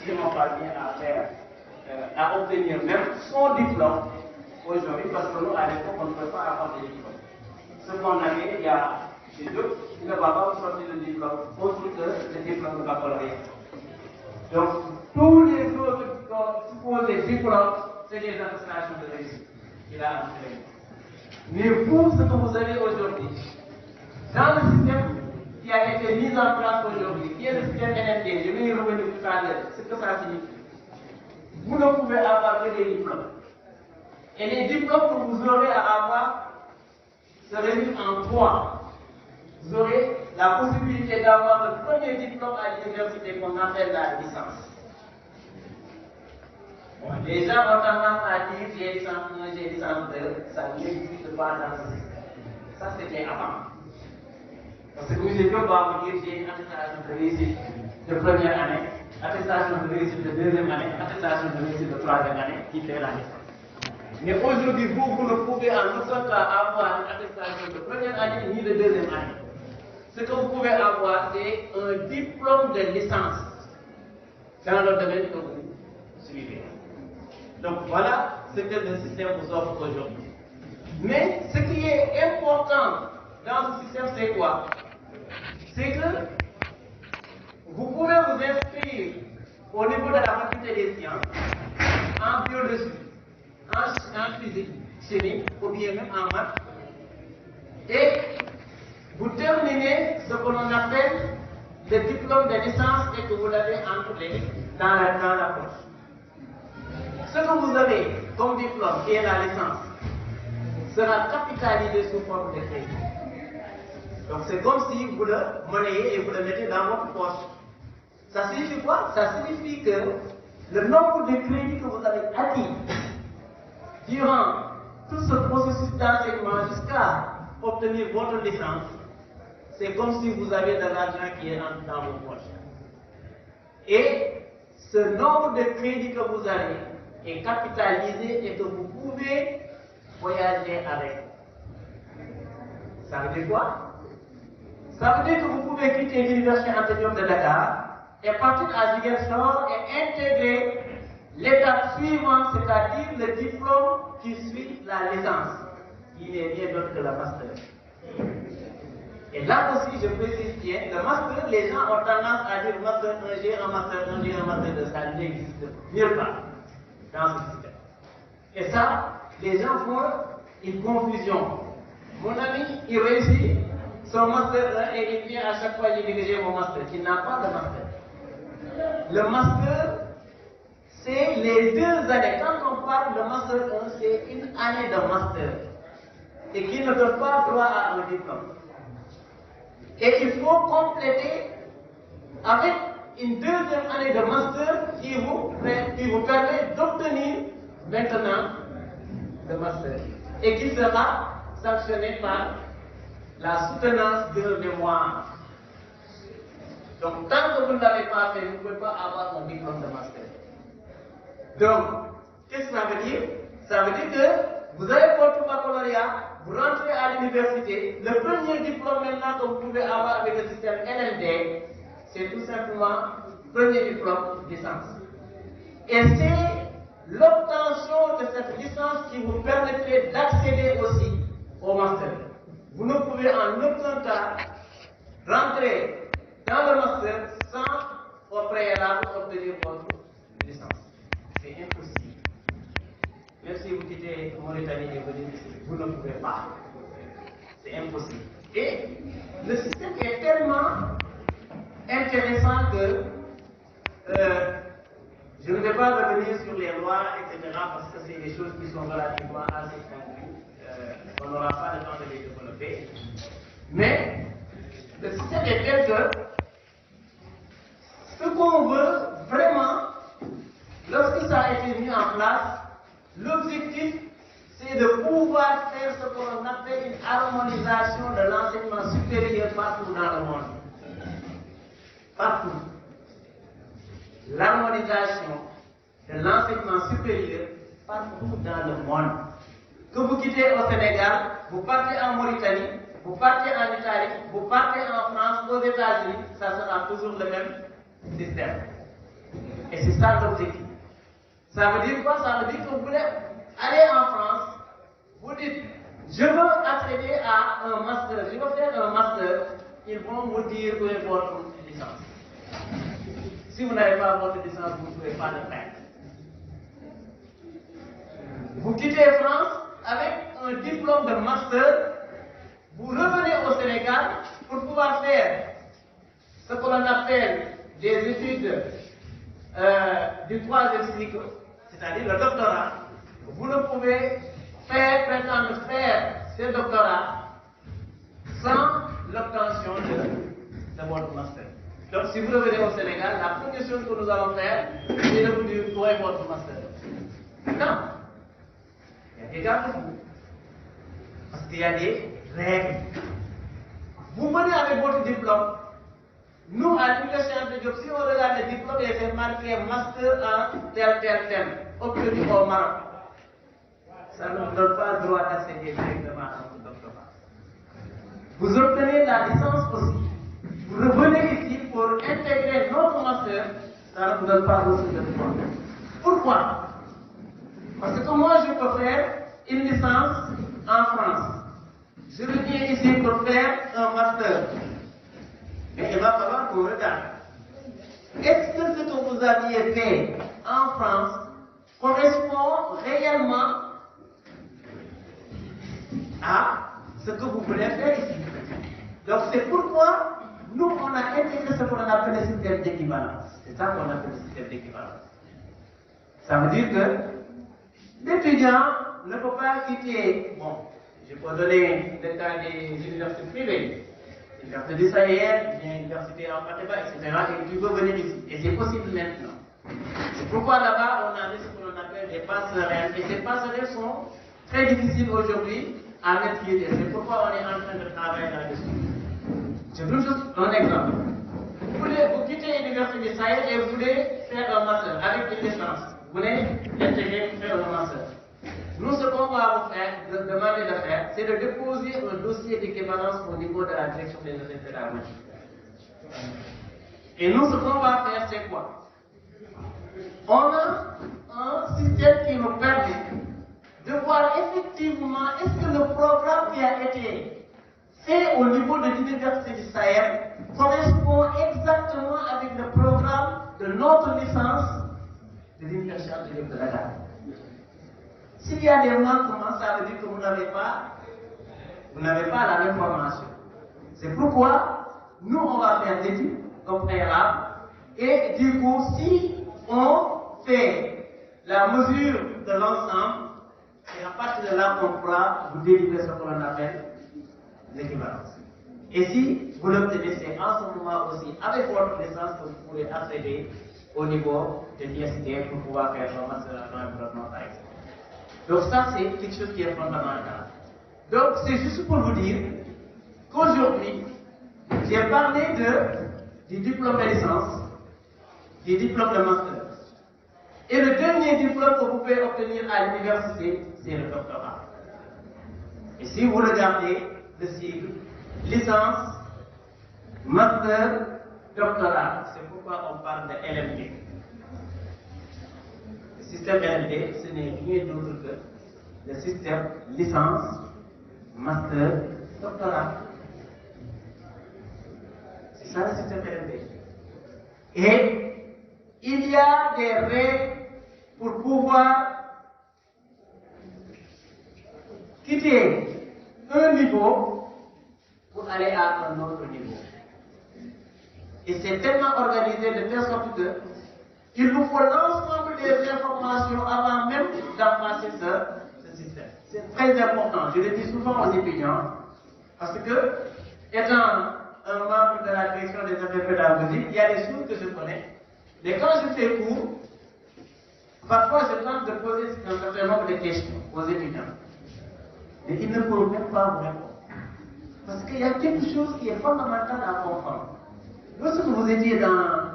Si on parvient à obtenir même son diplôme aujourd'hui, parce que nous, à l'époque, on ne peut pas avoir de diplôme. Ce qu'on avait, il y a chez eux, il ne va pas vous sortir le diplôme, autre que le diplôme de baccalauréat. Donc, tous les autres supposés diplômes, c'est des attestations de réussite qu'il a entraîné. Mais pour ce que vous avez aujourd'hui, dans le système qui a été mis en place aujourd'hui, qui est le système NMD, je vais y revenir tout à l'heure, ce que ça signifie. Vous ne pouvez avoir que des diplômes. Et les diplômes que vous aurez à avoir se résument en trois. Vous aurez la possibilité d'avoir le premier diplôme à l'université qu'on appelle la licence. Bon, les gens ont tendance à dire j'ai licence 1, j'ai licence 2, ça n'existe pas dans ce système. Ça c'était avant. Parce que M. Diop va vous dire j'ai une attestation de réussite de première année, attestation de réussite de deuxième année, attestation de réussite de troisième année qui fait la licence. Mais aujourd'hui, vous ne pouvez en aucun cas avoir une attestation de première année ni de deuxième année. Ce que vous pouvez avoir, c'est un diplôme de licence dans le domaine que vous suivez. Donc voilà ce que le système vous offre aujourd'hui. Mais ce qui est important dans ce système, c'est quoi? C'est que vous pouvez vous inscrire au niveau de la faculté des sciences en biologie, en physique, chimie, ou bien même en maths, et vous terminez ce que l'on appelle le diplôme de licence et que vous l'avez entre les dans la poche. Ce que vous avez comme diplôme, qui est la licence, sera capitalisé sous forme de crédit. Donc c'est comme si vous le monnayez et vous le mettez dans votre poche. Ça signifie quoi? Ça signifie que le nombre de crédits que vous avez acquis durant tout ce processus d'enseignement jusqu'à obtenir votre licence, c'est comme si vous avez de l'argent qui est dans vos poches. Et ce nombre de crédits que vous avez est capitalisé et que vous pouvez voyager avec. Ça veut dire quoi? Ça veut dire que vous pouvez quitter l'Université Anta Diop de Dakar et partir à Ziguinchor et intégrer l'étape suivante, c'est-à-dire le diplôme qui suit la licence, qui n'est rien d'autre que le master. Et là aussi, je précise bien, le master, les gens ont tendance à dire master 1, j'ai un master 1, j'ai un master 2, ça n'existe nulle part dans ce système. Et ça, les gens font une confusion. Mon ami, il réussit son master 1 et il vient à chaque fois, il dit que j'ai mon master. Il n'a pas de master. Le master, c'est les 2 années. Quand on parle de master 1, c'est une année de master. Et qui ne donne pas droit à un diplôme. Et il faut compléter avec une 2e année de master qui vous permet d'obtenir maintenant le master. Et qui sera sanctionné par la soutenance de mémoire. Donc, tant que vous ne l'avez pas fait, vous ne pouvez pas avoir un diplôme de master. Donc, qu'est-ce que ça veut dire? Ça veut dire que vous avez votre baccalauréat, vous rentrez à l'université, le premier diplôme maintenant que vous pouvez avoir avec le système LMD, c'est tout simplement le premier diplôme de licence. Et c'est l'obtention de cette licence qui vous permettrait d'accéder aussi au master. Vous ne pouvez en aucun cas rentrer dans le master sans au préalable obtenir votre licence. C'est impossible. Même si vous quittez Mauritanie et vous dites, vous ne pouvez pas. C'est impossible. Et le système est tellement intéressant que je ne vais pas revenir sur les lois, etc., parce que c'est des choses qui sont relativement assez compliquées. On n'aura pas le temps de les développer. Mais le système est tel que ce qu'on veut vraiment, lorsque ça a été mis en place, l'objectif, c'est de pouvoir faire ce qu'on appelle une harmonisation de l'enseignement supérieur partout dans le monde. Partout. L'harmonisation de l'enseignement supérieur partout dans le monde. Que vous quittez au Sénégal, vous partez en Mauritanie, vous partez en Italie, vous partez en France, aux États-Unis, ça sera toujours le même système. Et c'est ça l'objectif. Ça veut dire quoi? Ça veut dire que vous voulez aller en France, vous dites, je veux accéder à un master, je veux faire un master, ils vont vous dire où est votre licence. Si vous n'avez pas votre licence, vous ne pouvez pas le faire. Vous quittez France avec un diplôme de master, vous revenez au Sénégal pour pouvoir faire ce que l'on appelle des études du 3e cycle, c'est-à-dire le doctorat. Vous ne pouvez prétendre faire ce doctorat sans l'obtention de votre master. Donc si vous revenez au Sénégal, la première chose que nous allons faire, c'est de vous dire où est votre master. Non. Il y a des garde-fous. Parce qu'il y a des règles. Vous venez avec votre diplôme. Nous, à l'Université Anta Diop, si on regarde le diplôme, il est marqué master en tel thème, obtenu au Maroc. Ça ne vous donne pas le droit d'accéder directement à votre doctorat. Vous obtenez la licence aussi. Vous revenez ici pour intégrer notre master, ça ne vous donne pas aussi de droit. Pourquoi? Parce que moi, je peux faire une licence en France. Je reviens ici pour faire un master. Mais il va falloir qu'on regarde. Est-ce que ce que vous aviez fait en France correspond réellement à ce que vous voulez faire ici? Donc c'est pourquoi nous, on a intégré ce qu'on appelle le système d'équivalence. C'est ça qu'on appelle le système d'équivalence. Ça veut dire que l'étudiant ne peut pas quitter, bon, je peux donner le cas des universités privées, l'université du Sahel, l'université en Fateba, etc. Et tu veux venir ici. Et c'est possible maintenant. C'est pourquoi là-bas, on a mis ce qu'on appelle des passerelles. Et ces passerelles sont très difficiles aujourd'hui à maîtriser. C'est pourquoi on est en train de travailler là-dessus. Je vous donne juste un exemple. Vous quittez l'université du Sahel et vous voulez faire un master avec une licence. Vous voulez intégrer, faire un master. Nous, ce qu'on va vous faire, demander de faire, c'est de déposer un dossier d'équivalence au niveau de la direction des affaires pédagogiques. Et nous, ce qu'on va faire, c'est quoi? On a un système qui nous permet de voir effectivement est-ce que le programme qui a été fait au niveau de l'université du Sahel correspond exactement avec le programme de notre licence de l'université de Dakar. S'il y a des manquements, ça veut dire que vous n'avez pas la même formation. C'est pourquoi nous, on va faire l'étude comme préalable et du coup, si on fait la mesure de l'ensemble, et à partir de là, on pourra vous délivrer ce qu'on appelle l'équivalence. Et si vous l'obtenez, c'est en ce moment aussi, avec votre licence, que vous pourrez accéder au niveau de l'université pour pouvoir faire un master en environnement, par exemple. Donc ça, c'est quelque chose qui est fondamental. Donc c'est juste pour vous dire qu'aujourd'hui, j'ai parlé du diplôme de licence, du diplôme de master. Et le dernier diplôme que vous pouvez obtenir à l'université, c'est le doctorat. Et si vous regardez le sigle, licence, master, doctorat, c'est pourquoi on parle de LMD. Le système LMD, ce n'est rien d'autre que le système licence, master, doctorat. C'est ça le système LMD. Et il y a des règles pour pouvoir quitter un niveau pour aller à un autre niveau. Et c'est tellement organisé de telle sorte que il nous faut l'ensemble des informations avant même d'embrasser ce système. C'est très important. Je le dis souvent aux étudiants parce que, étant un membre de la direction des affaires pédagogiques, il y a des choses que je connais. Mais quand je fais cours, parfois je tente de poser un certain nombre de questions aux étudiants. Et ils ne peuvent même pas vous répondre. Parce qu'il y a quelque chose qui est fondamental à comprendre. Lorsque vous étiez dans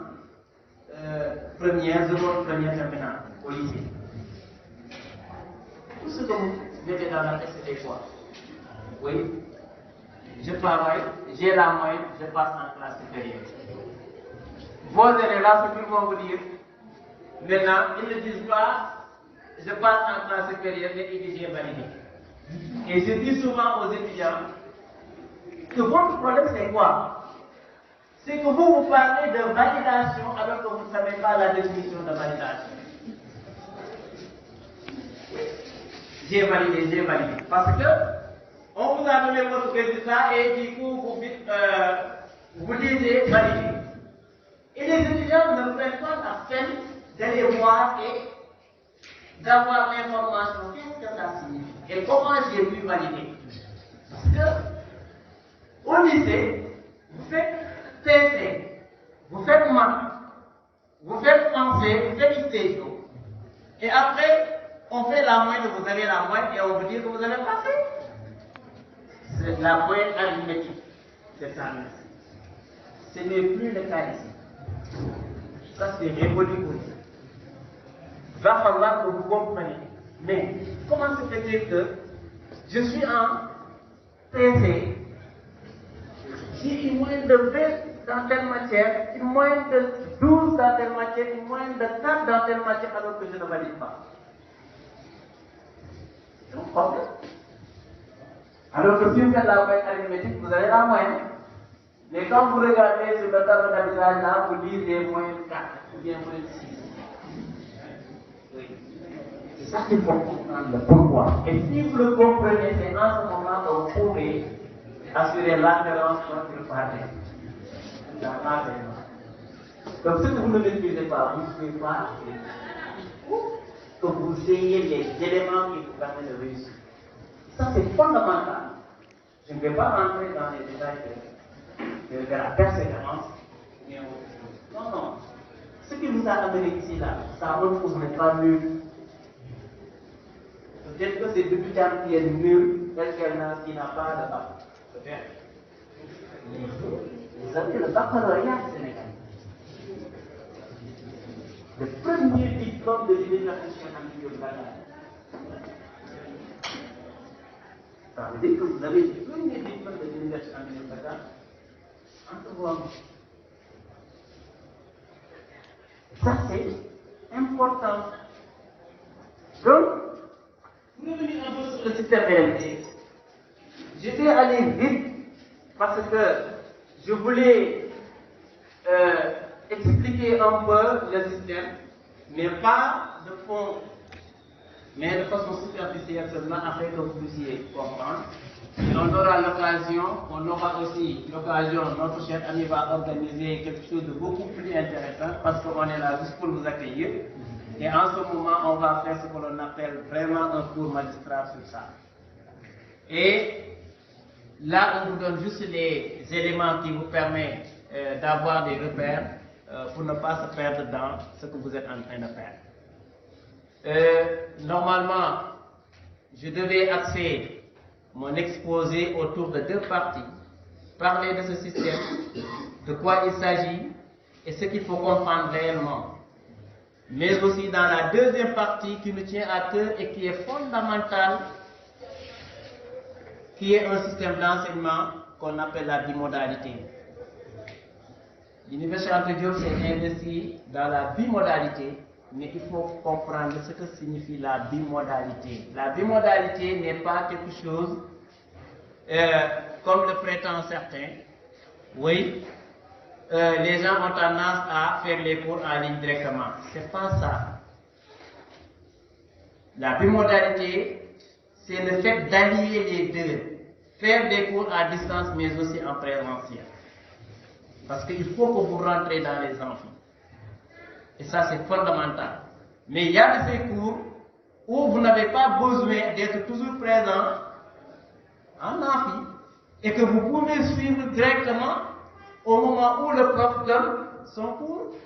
première, seconde, première, terminale, au lycée, tout ce que vous mettez dans la tête, c'était quoi? Oui, je travaille, j'ai la moyenne, je passe en classe supérieure. Vos élèves là, ce qu'ils vont vous dire, maintenant, ils ne disent pas, je passe en classe supérieure, mais ils disent j'ai validé. Et je dis souvent aux étudiants que votre problème c'est quoi? C'est que vous parlez de validation alors que vous ne savez pas la définition de validation. J'ai validé. Parce que on vous a donné votre résultat et du coup vous lisez validé. Et les étudiants ne prennent pas la peine d'aller voir et d'avoir l'information. Qu'est-ce que ça signifie? Et comment j'ai pu valider? Parce que au lycée, vous faites TC, vous faites maths, vous faites français, vous faites histoire. Et après, on fait la moyenne, vous avez la moyenne et on vous dit que vous avez passé. C'est la moyenne arithmétique. C'est ça. Ce n'est plus le cas ici. Ça, c'est révolu pour vous. Il va falloir que vous compreniez. Mais comment se fait-il que je suis en TC, j'ai une moyenne de 20 dans telle matière, une moyenne de 12 dans telle matière, une moyenne de 4 dans telle matière alors que je ne valide pas? C'est un problème. Alors que si vous faites la moyenne arithmétique, vous avez la moyenne. Mais quand vous regardez sur le tableau d'habillage là, vous lisez moyenne 4 ou bien moyenne 6. Oui. C'est ça qu'il faut comprendre le pourquoi. Et si vous le comprenez, c'est en ce moment que vous pourrez assurer l'adhérence quand il parle. dans l'enseignement. Donc ce que vous ne maîtrisez pas, vous ne pouvez pas que vous ayez les éléments qui vous permettent de réussir. Ça c'est fondamental. Je ne vais pas rentrer dans les détails de la persévérance. Non, non. Ce qui nous a amené ici, là, ça montre que vous n'êtes pas nul. Peut-être que c'est débutante qui est nulle, parce qui n'a pas de bac. Peut-être. Vous avez le baccalauréat sénégalais. Le premier diplôme de l'université nationale de Dakar. Ça veut dire que vous avez le premier diplôme de l'université nationale de Dakar entre vos mains. Ça c'est important. Donc, revenir un peu sur le système LMD. Je vais aller vite parce que je voulais expliquer un peu le système, mais pas de fond, mais de façon superficielle seulement afin que vous puissiez comprendre. Et on aura aussi l'occasion, notre cher ami va organiser quelque chose de beaucoup plus intéressant parce qu'on est là juste pour vous accueillir. Et en ce moment, on va faire ce que l'on appelle vraiment un cours magistral sur ça. Et là, on vous donne juste les éléments qui vous permettent d'avoir des repères pour ne pas se perdre dans ce que vous êtes en train de faire. Normalement, je devais axer mon exposé autour de deux parties. Parler de ce système, de quoi il s'agit et ce qu'il faut comprendre réellement. Mais aussi dans la deuxième partie qui nous tient à cœur et qui est fondamentale, qui est un système d'enseignement qu'on appelle la bimodalité. L'Université Anta Diop s'est investie dans la bimodalité, mais il faut comprendre ce que signifie la bimodalité. La bimodalité n'est pas quelque chose comme le prétendent certains. Oui, les gens ont tendance à faire les cours en ligne directement. C'est pas ça. La bimodalité, c'est le fait d'allier les deux. Faire des cours à distance, mais aussi en présentiel. Parce qu'il faut que vous rentrez dans les amphis. Et ça, c'est fondamental. Mais il y a de ces cours où vous n'avez pas besoin d'être toujours présent en amphi et que vous pouvez suivre directement au moment où le prof donne son cours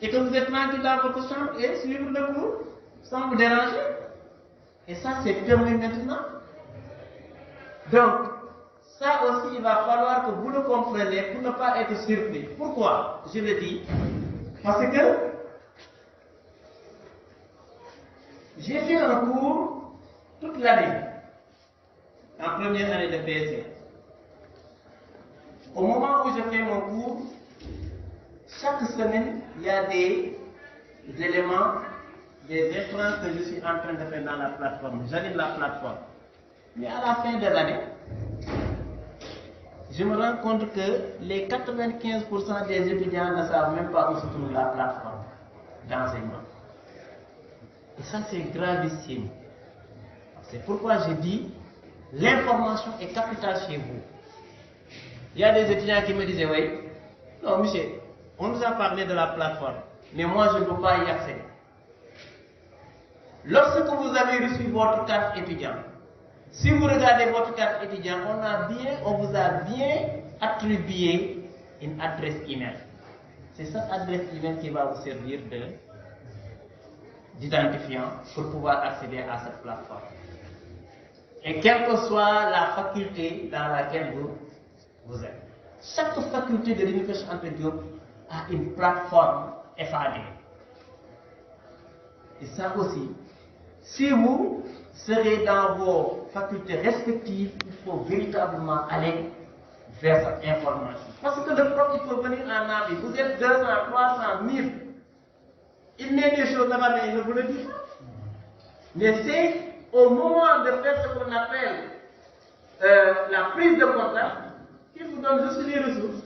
et que vous êtes tranquille dans votre chambre et suivre le cours sans vous déranger. Et ça, c'est permis maintenant. Donc, ça aussi, il va falloir que vous le compreniez pour ne pas être surpris. Pourquoi je le dis? Parce que j'ai fait un cours toute l'année, en première année de BSc. Au moment où je fais mon cours, chaque semaine, il y a des éléments, des écrans que je suis en train de faire dans la plateforme. J'anime la plateforme. Mais à la fin de l'année, je me rends compte que les 95% des étudiants ne savent même pas où se trouve la plateforme d'enseignement. Et ça, c'est gravissime. C'est pourquoi je dis, l'information est capitale chez vous. Il y a des étudiants qui me disaient, oui, non, monsieur, on nous a parlé de la plateforme, mais moi, je ne peux pas y accéder. Lorsque vous avez reçu votre carte étudiant, si vous regardez votre carte étudiant, on vous a bien attribué une adresse email. C'est cette adresse email qui va vous servir d'identifiant pour pouvoir accéder à cette plateforme. Et quelle que soit la faculté dans laquelle vous êtes, chaque faculté de l'Université Anta Diop a une plateforme FAD. Et ça aussi, si vous serez dans vos facultés respectives, il faut véritablement aller vers cette information. Parce que le prof, il faut venir en avis. Vous êtes 200, 300, 1000. Il met des choses là-bas, mais il ne vous le dit pas. Mais c'est au moment de faire ce qu'on appelle la prise de contact qu'il vous donne juste les ressources.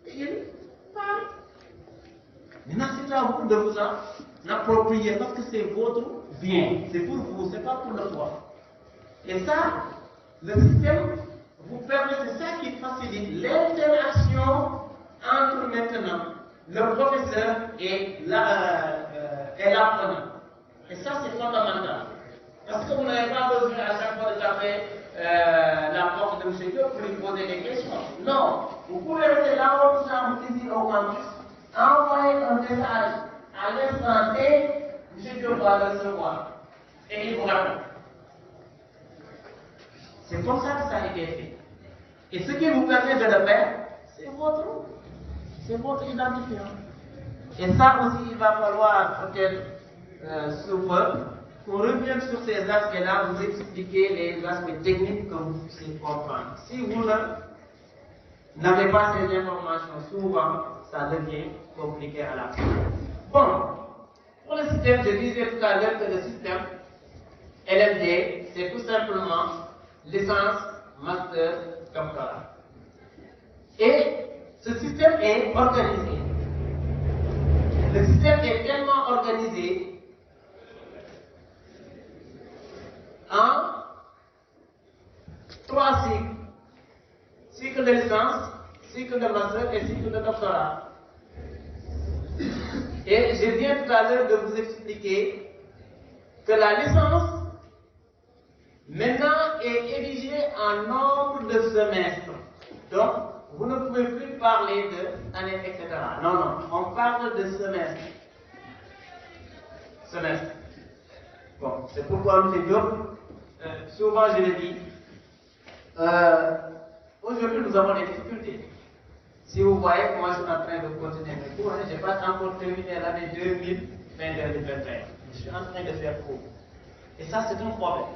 Et il parle. Maintenant, c'est à vous de vous en approprier parce que c'est votre bien. C'est pour vous, c'est pas pour le prof. Et ça, le système vous permet, c'est ça qui facilite l'interaction entre le professeur et l'apprenant. Et ça, c'est fondamental. Parce que vous n'avez pas besoin à chaque fois de taper la porte de M. Diop pour lui poser des questions. Non, vous pouvez rester là où vous avez saisi au campus, envoyer un message à l'instant T, M. Diop va le recevoir. Et il vous répond. C'est comme ça que ça a été fait. Et ce qui vous permet de le faire, c'est votre identifiant. Et ça aussi, il va falloir peut-être sous peu, pour revenir sur ces aspects-là, vous expliquer les aspects techniques que vous puissiez comprendre. Si vous n'avez pas ces informations, souvent, ça devient compliqué à la fin. Bon, pour le système, je disais tout à l'heure que le système LMD, c'est tout simplement licence, master, doctorat. Et ce système est organisé. Le système est tellement organisé en 3 cycles. Cycle de licence, cycle de master et cycle de doctorat. Et je viens tout à l'heure de vous expliquer que la licence maintenant est érigée en nombre de semestres. Donc, vous ne pouvez plus parler d'année, etc. Non, non, on parle de semestre. Semestre. Bon, c'est pourquoi M. Diop, souvent je le dis, aujourd'hui nous avons des difficultés. Si vous voyez que moi je suis en train de continuer mes cours, je n'ai pas encore terminé l'année 2020-2021. Je suis en train de faire cours. Et ça, c'est un problème.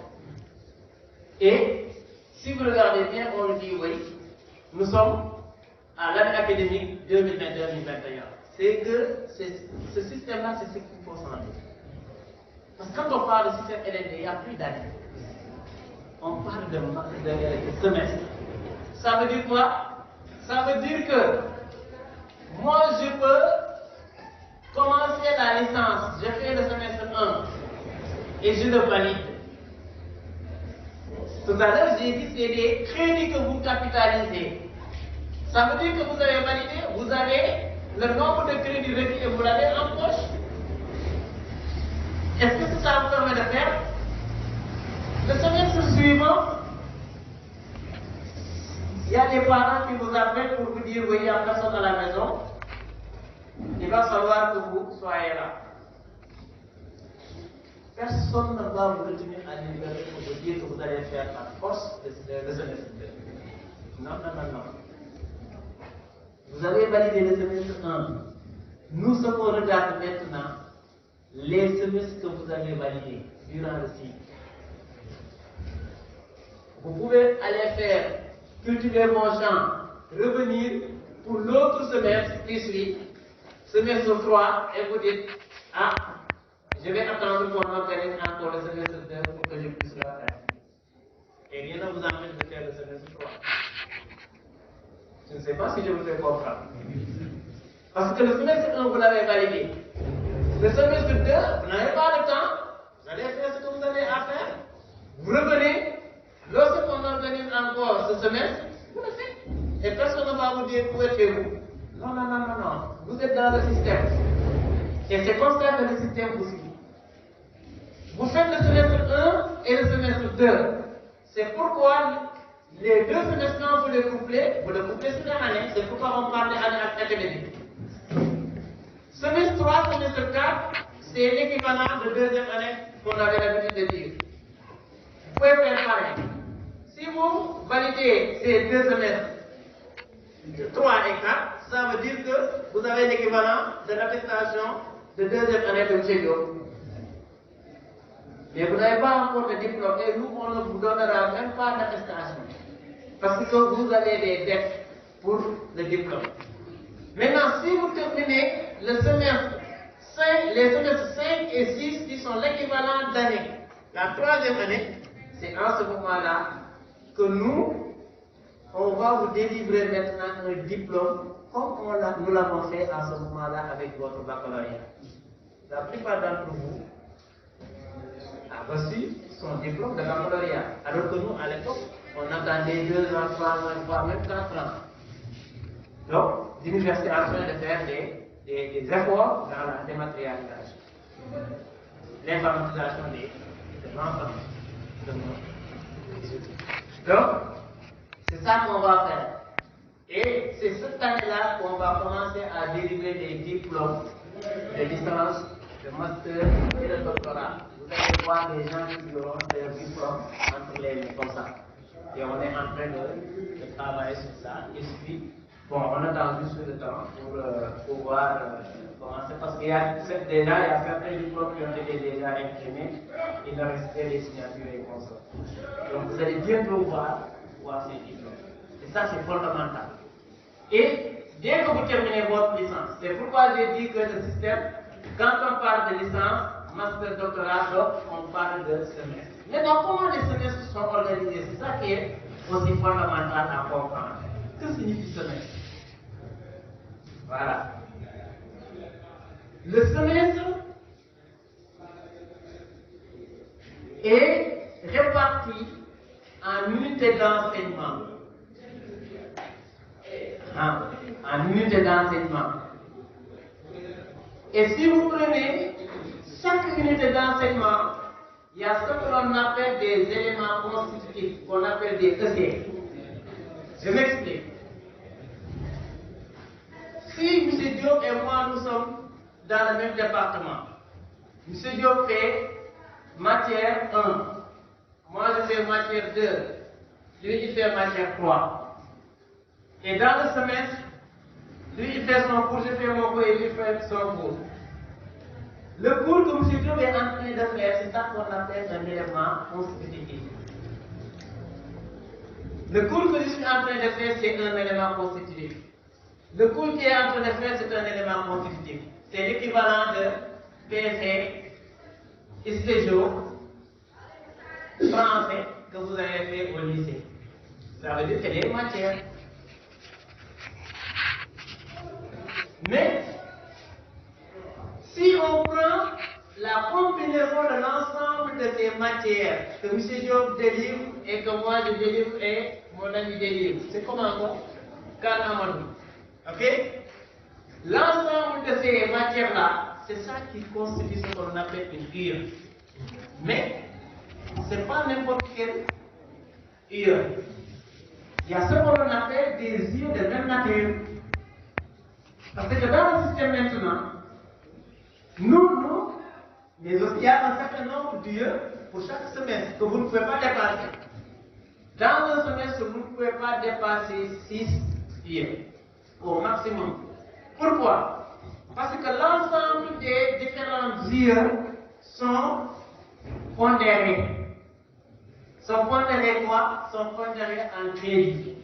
Et si vous regardez bien, on le dit oui, nous sommes à l'année académique 2020-2021. C'est que ce système-là, c'est ce qu'il faut changer. Parce que quand on parle de système LMD, il n'y a plus d'années. On parle de semestre. Ça veut dire quoi? Ça veut dire que moi, je peux commencer la licence, je fais le semestre 1 et je le valide. Tout à l'heure, j'ai dit c'est des crédits que vous capitalisez. Ça veut dire que vous avez validé, vous avez le nombre de crédits requis et vous l'avez en poche. Est-ce que ça vous permet de faire? Le semestre suivant, il y a des parents qui vous appellent pour vous dire oui, il n'y a personne à la maison. Il va falloir que vous soyez là. Personne ne va vous retenir à l'université pour vous dire que vous allez faire la force de semestre 2. Non, non, non, non. Vous avez validé le semestre 1. Nous, ce qu'on regarde maintenant, les semestres que vous avez validés durant le cycle. Vous pouvez aller faire cultiver mon champ, revenir pour l'autre semestre qui suit, semestre 3, et vous dites, ah, je vais attendre qu'on organise encore le semestre 2 pour que je puisse le faire. Et rien ne vous empêche de faire le semestre 3. Je ne sais pas si je vous fais comprendre. Parce que le semestre 1, vous l'avez validé. Le semestre 2, vous n'avez pas le temps, vous allez faire ce que vous avez à faire. Vous revenez, lorsqu'on organise encore ce semestre, vous le faites. Et personne ne va vous dire où êtes-vous. Non, non, non, non, non. Vous êtes dans le système. Et c'est comme ça que le système vous suit. Vous faites le semestre 1 et le semestre 2. C'est pourquoi les deux semestres, quand vous les couplez sur la année. C'est pourquoi on parle d'année académique. Semestre 3, semestre 4, c'est l'équivalent de deuxième année qu'on avait l'habitude de dire. Vous pouvez faire pareil. Si vous validez ces deux semestres, 3 et 4, ça veut dire que vous avez l'équivalent de l'attestation de deuxième année de Diop. Mais vous n'avez pas encore de diplôme et nous, on ne vous donnera même pas d'attestation. Parce que vous avez des dettes pour le diplôme. Maintenant, si vous terminez le semestre 5, les semestres 5 et 6 qui sont l'équivalent d'année, la troisième année, c'est en ce moment-là que nous, on va vous délivrer maintenant un diplôme comme nous l'avons fait à ce moment-là avec votre baccalauréat. La plupart d'entre vous a reçu son diplôme de baccalauréat, alors que nous, à l'époque, on attendait 2 ans, 3 ans, voire même 4 ans. Donc, l'université est en train de faire des des efforts dans la dématérialisation, l'informatisation de l'ensemble de nos outils. Donc, c'est ça qu'on va faire. Et c'est cette année-là qu'on va commencer à délivrer des diplômes de licence, de master et de doctorat. Vous allez voir des gens qui auront des diplômes entre les mains comme ça. Et on est en train de travailler sur ça. Et puis, bon, on attend juste le temps pour pouvoir commencer. Parce qu'il y a déjà il y a certains diplômes qui ont été déjà imprimés. Il ne reste que les signatures et consorts. Donc vous allez bientôt voir ces diplômes. Et ça, c'est fondamental. Et dès que vous terminez votre licence, c'est pourquoi j'ai dit que le système, quand on parle de licence, master, doctorat, donc on parle de semestre. Mais donc comment les semestres sont organisés? C'est ça qui est aussi fondamental à comprendre. Que signifie semestre? Voilà. Le semestre est réparti en unités d'enseignement. En unités d'enseignement. Et si vous prenez chaque unité d'enseignement, il y a ce que l'on appelle des éléments constitutifs, qu'on appelle des EC. Je m'explique. Si M. Diop et moi, nous sommes dans le même département, M. Diop fait matière 1, moi je fais matière 2, lui il fait matière 3. Et dans le semestre, lui il fait son cours, je fais mon cours et lui fait son cours. Le cours que M. Diop est en train de faire, c'est ça qu'on appelle un élément constitutif. Le cours que je suis en train de faire, c'est un élément constitutif. Le cours qui est en train de faire, c'est un élément constitutif. C'est l'équivalent de PFE, Histoire, français que vous avez fait au lycée. Ça veut dire que c'est des matières. Mais, si on prend la combinaison de l'ensemble de ces matières que M. Diop délivre et que moi je délivre et mon ami délivre, c'est comment quoi? Quand Amadou. Ok? L'ensemble de ces matières-là, c'est ça qui constitue ce qu'on appelle une UE. Mais, ce n'est pas n'importe quelle UE. Il y a ce qu'on appelle des UE de même nature. Parce que dans le système maintenant, nous, mais aussi il y a un certain nombre d'UE pour chaque semestre que vous ne pouvez pas dépasser. Dans un semestre, vous ne pouvez pas dépasser 6 UE au maximum. Pourquoi? Parce que l'ensemble des différentes UE sont pondérés. Sont pondérés quoi? Sont pondérés en crédit.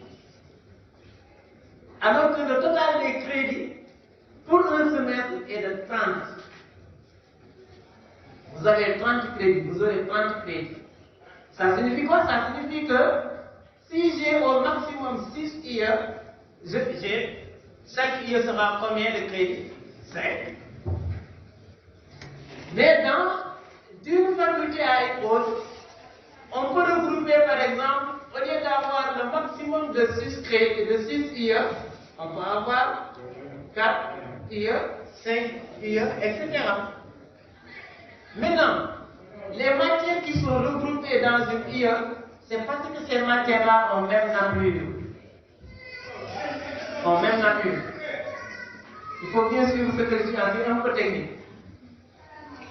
Alors que le total des crédits pour un semestre est de 30. Vous avez 30 crédits, vous aurez 30 crédits. Ça signifie quoi? Ça signifie que si j'ai au maximum 6 IE, chaque IE sera combien de crédits? 5. Mais d'une faculté à une autre, on peut regrouper par exemple, au lieu d'avoir le maximum de 6 crédits, de 6 IE, on peut avoir 4 IE, 5 IE, etc. Maintenant, les matières qui sont regroupées dans une IE, c'est parce que ces matières-là ont même nature. Il faut bien suivre ce que je suis en train un peu technique.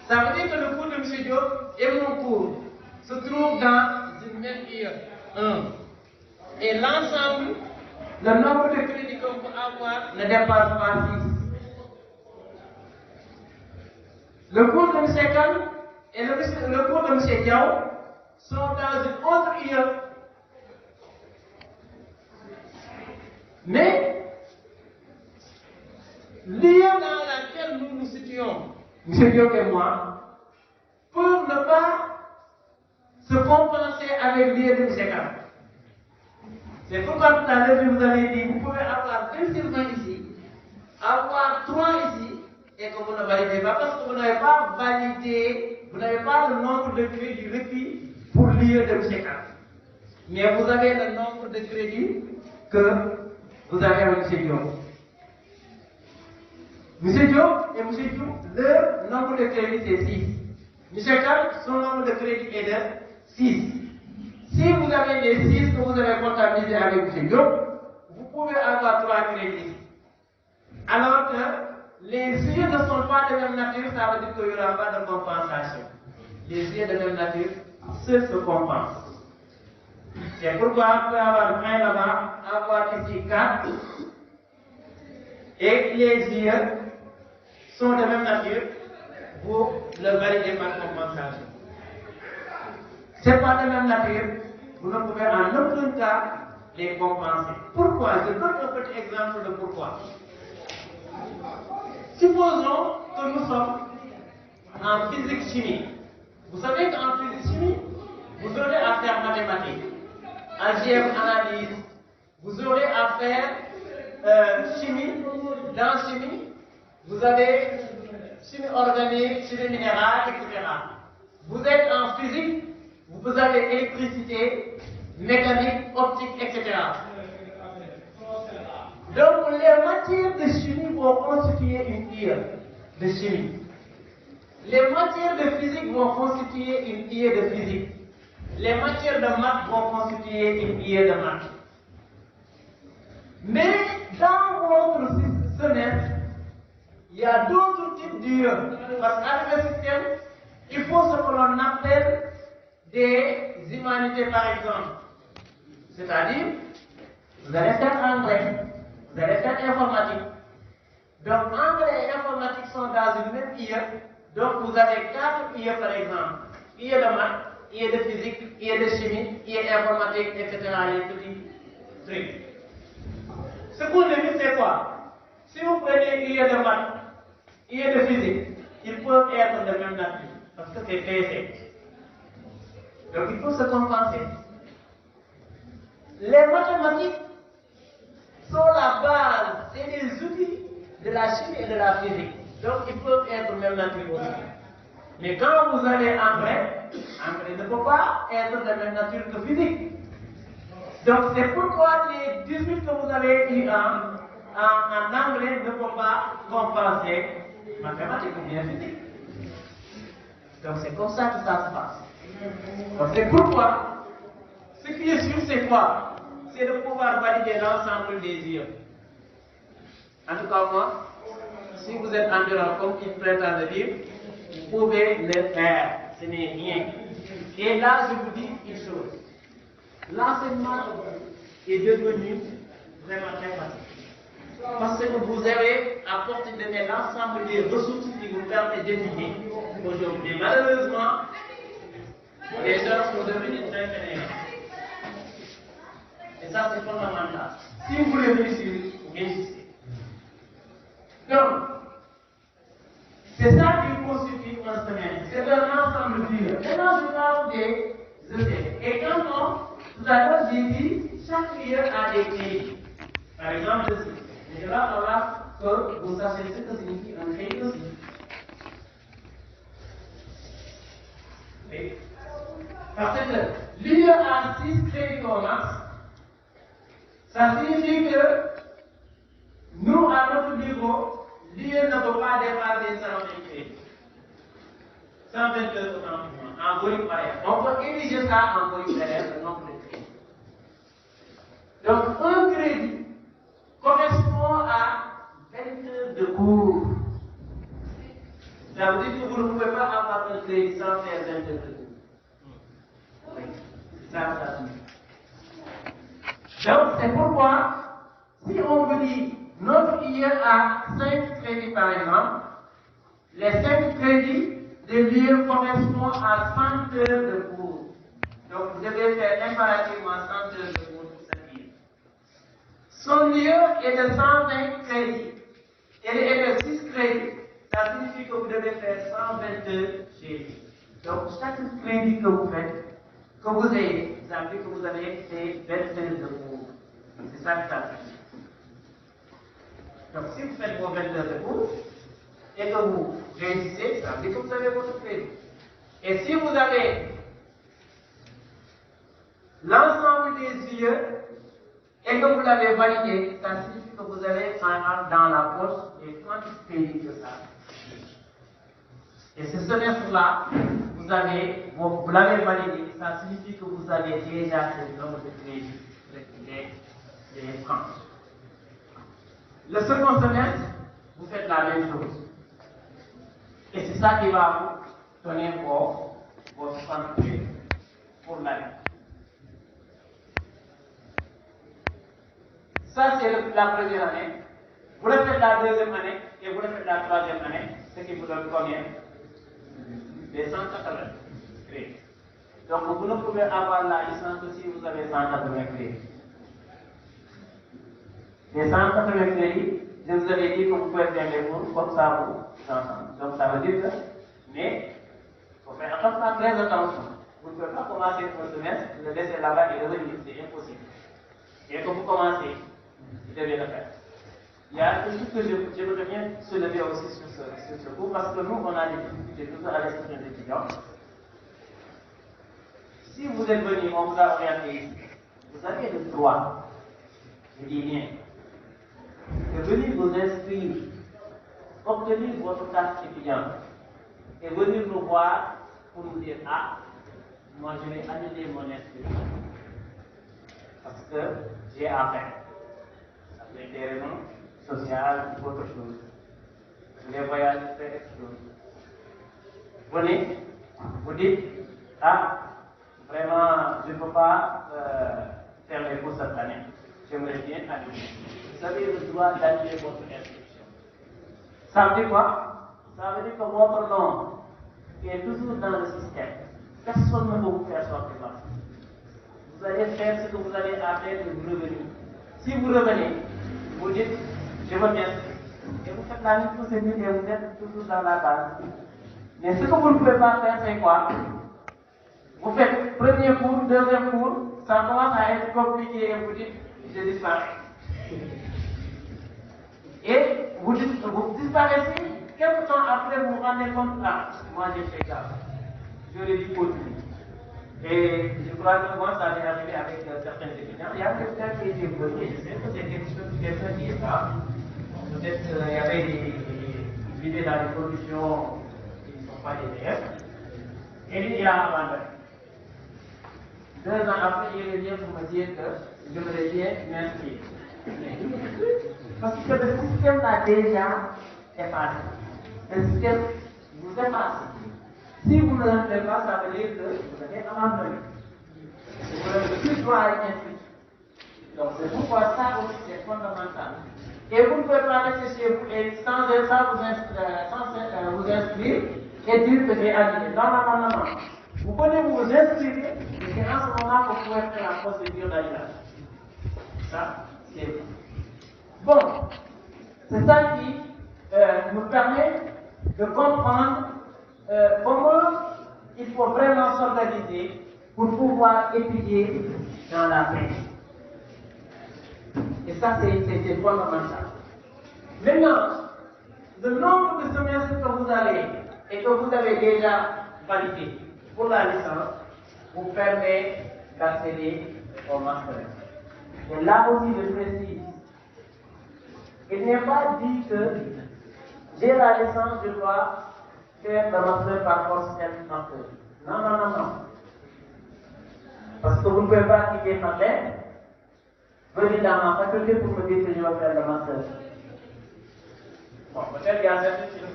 Ça veut dire que le cours de M. Diop et mon cours se trouvent dans une même IE 1. Et l'ensemble, le nombre de crédits qu'on peut avoir ne dépasse pas 6. Le cours de M. Khan et le cours de M. Diao sont dans une autre IE. Mais, l'IE dans laquelle nous nous situons, M. Diop et moi, pour ne pas se compenser avec l'IE de M. Khan. C'est pourquoi tout à l'heure je vous avais dit, vous pouvez avoir 2 sur 20 ici, avoir 3 ici, et que vous ne validez pas parce que vous n'avez pas validé, vous n'avez pas le nombre de crédits requis pour l'IE de M. Khan. Mais vous avez le nombre de crédits que vous avez avec M. Diop. M. Diop et M. Diop, leur nombre de crédits c'est 6. M. Kal, son nombre de crédits est de 6. Si vous avez les 6 que vous avez comptabilisés avec M. Diop, vous pouvez avoir 3 crédits. Alors que les yeux ne sont pas de même nature, ça veut dire qu'il n'y aura pas de compensation. Les yeux de même nature, ceux se compensent. C'est pourquoi on peut avoir 1 là-bas, avoir ici 4, et les yeux sont de même nature, vous le validez par compensation. Ce n'est pas de même nature, vous ne pouvez en aucun cas les compenser. Pourquoi? Je donne un petit exemple de pourquoi. Supposons que nous sommes en physique-chimie. Vous savez qu'en physique-chimie, vous aurez à faire mathématiques, algèbre, analyse, vous aurez à faire chimie, dans chimie, vous avez chimie organique, chimie minérale, etc. Vous êtes en physique, vous avez électricité, mécanique, optique, etc. Donc les matières de chimie vont constituer une IE de chimie. Les matières de physique vont constituer une IE de physique. Les matières de maths vont constituer une IE de maths. Mais dans votre semestre, il y a d'autres types d'IE. Parce qu'avec le système, il faut ce que l'on appelle des humanités par exemple. C'est-à-dire, vous allez faire anglais, vous allez faire informatique. Donc anglais et informatique sont dans une même IE. Donc vous avez 4 IE par exemple. IE de maths, IE de physique, IE de chimie, IE informatique, etc. Les petits trucs. Ce qu'on a vu, c'est quoi? Si vous prenez IE de maths, IE de physique, ils peuvent être de même nature. Parce que c'est PC. Donc il faut se compenser. Les mathématiques sont la base et les outils de la chimie et de la physique. Donc ils peuvent être de même nature aussi. Mais quand vous allez en anglais ne peut pas être de même nature que physique. Donc c'est pourquoi les 18 que vous avez eu en anglais ne peuvent pas compenser mathématiques ou bien physique. Donc c'est comme ça que ça se passe. Donc c'est pourquoi, ce qui est sûr c'est quoi? C'est de pouvoir valider l'ensemble des yeux. En tout cas moi, si vous êtes endurant comme il prétend le dire, vous pouvez le faire, ce n'est rien. Et là je vous dis une chose, l'enseignement est devenu vraiment très facile. Parce que vous avez à portée de main l'ensemble des ressources qui vous permettent d'étudier aujourd'hui. Malheureusement, les gens sont devenus très fainéants. Et ça, c'est fondamental. Si vous voulez réussir, réussissez. Donc, c'est ça qui constitue un semestre. C'est un ensemble d'IE. Maintenant, je parle des ET. Et quand tout à l'heure, j'ai dit, chaque IE a des crédits. Par exemple, je vais falloir que vous sachiez ce que signifie un crédit aussi. Oui. Parce que l'IE a 6 crédits au max. Ça signifie que nous, à notre niveau, l'IE ne peut pas dépasser 120 crédits. 122 autant pour moi, en volume pareil. On peut ériger ça en volume pareil, le nombre de crédits. Donc, un crédit correspond à 20 heures de cours. Ça veut dire que vous ne pouvez pas avoir un crédit sans faire 20 heures de cours. Oui, c'est ça que ça signifie. Donc, c'est pourquoi, si on vous dit notre IE a 5 crédits par exemple, les 5 crédits de l'IE correspondent à 100 heures de cours. Donc, vous devez faire impérativement 100 heures de cours pour cette IE. Son IE est de 120 crédits. Elle est de 6 crédits. Ça signifie que vous devez faire 120 heures chez lui. Donc, chaque crédit que vous faites, que vous ayez, ça veut dire que vous avez fait 20 heures de cours. C'est ça que ça signifie. Donc, si vous faites vos 20 heures de cours et que vous réussissez, ça veut dire que vous avez votre crédit. Et si vous avez l'ensemble des IE et que vous l'avez validé, ça signifie que vous avez dans la poche les 30 pays que ça. Et ce semestre-là, vous l'avez validé, ça signifie que vous avez déjà ce nombre de crédits, les tranches. Le second semestre, vous faites la même chose. Et c'est ça qui va vous donner votre santé pour l'année. Ça, c'est la première année. Vous le faites la deuxième année et vous le faites la troisième année, ce qui vous donne combien? Les 180 crédits. Donc, vous ne pouvez avoir la licence que si vous avez 180 crédits. Les 180 crédits, je vous avais dit que vous pouvez faire les cours comme ça, vous ensemble. Donc, ça veut dire que, mais, il faut faire très attention. Vous ne pouvez pas commencer pour le semestre, le laisser là-bas et le revenir, c'est impossible. Et quand vous commencez, vous devez le faire. Il y a quelque chose que je voudrais bien soulever aussi sur ce cours, parce que nous, on a des difficultés toujours avec certains étudiants. Si vous êtes venu, on vous a orienté ici, vous avez le droit, je dis bien, de venir vous inscrire, obtenir votre carte étudiante et venir nous voir pour nous dire ah, moi je vais annuler mon inscription parce que j'ai affaire. Ça peut être des raisons sociales ou autre chose. Les voyages c'est quelque chose. Venez, vous dites ah, vraiment je ne peux pas faire les cours cette année. J'aimerais bien annuler. Vous avez le droit d'annuler votre inscription. Ça veut dire quoi? Ça veut dire que votre nom est toujours dans le système. Personne ne peut vous faire sortir là. Vous allez faire ce que vous allez appeler de vous revenir. Si vous revenez, vous dites je veux bien. Et vous faites la même procédure et vous êtes toujours dans la base. Mais ce que vous ne pouvez pas faire, c'est quoi? Vous faites premier cours, deuxième cours, ça commence à être compliqué et vous dites je disparais. Et vous disparaissez, quelques temps après vous vous rendez compte, ah, moi j'ai fait ça. J'aurais dû continuer. Et je crois que moi ça m'est arrivé avec certains étudiants. Il y a quelqu'un qui était bloqué, je sais que c'est quelque chose qui est ça. Peut-être qu'il y avait des vidéos dans des conditions qui ne sont pas idéales. Et il a abandonné. 2 ans après, il revient pour me dire que je voudrais bien m'inscrire. Parce que le système l'a déjà effacé. Le système vous efface. Si vous ne le faites pas, ça veut dire que vous avez abandonné. Vous n'avez plus droit à être inscrit. Donc c'est pourquoi ça aussi c'est fondamental. Et vous ne pouvez pas rester chez vous et sans vous inscrire et dire que j'ai annulé. Non. Vous pouvez vous inscrire et c'est en ce moment que vous pouvez faire la procédure d'annulation. Ça, c'est bon. C'est ça qui nous permet de comprendre comment il faut vraiment s'organiser pour pouvoir étudier dans la paix. Et ça, c'est fondamental. Maintenant, le nombre de semestres que vous avez et que vous avez déjà validé pour la licence vous permet d'accéder au master. Et là aussi, je précise, il n'est pas dit que j'ai la licence, je dois faire le master par force et master. Non. Parce que vous ne pouvez pas quitter ma tête, venir dans ma faculté pour me dire que je vais faire le master. Bon, peut-être qu'il y a certains qui sont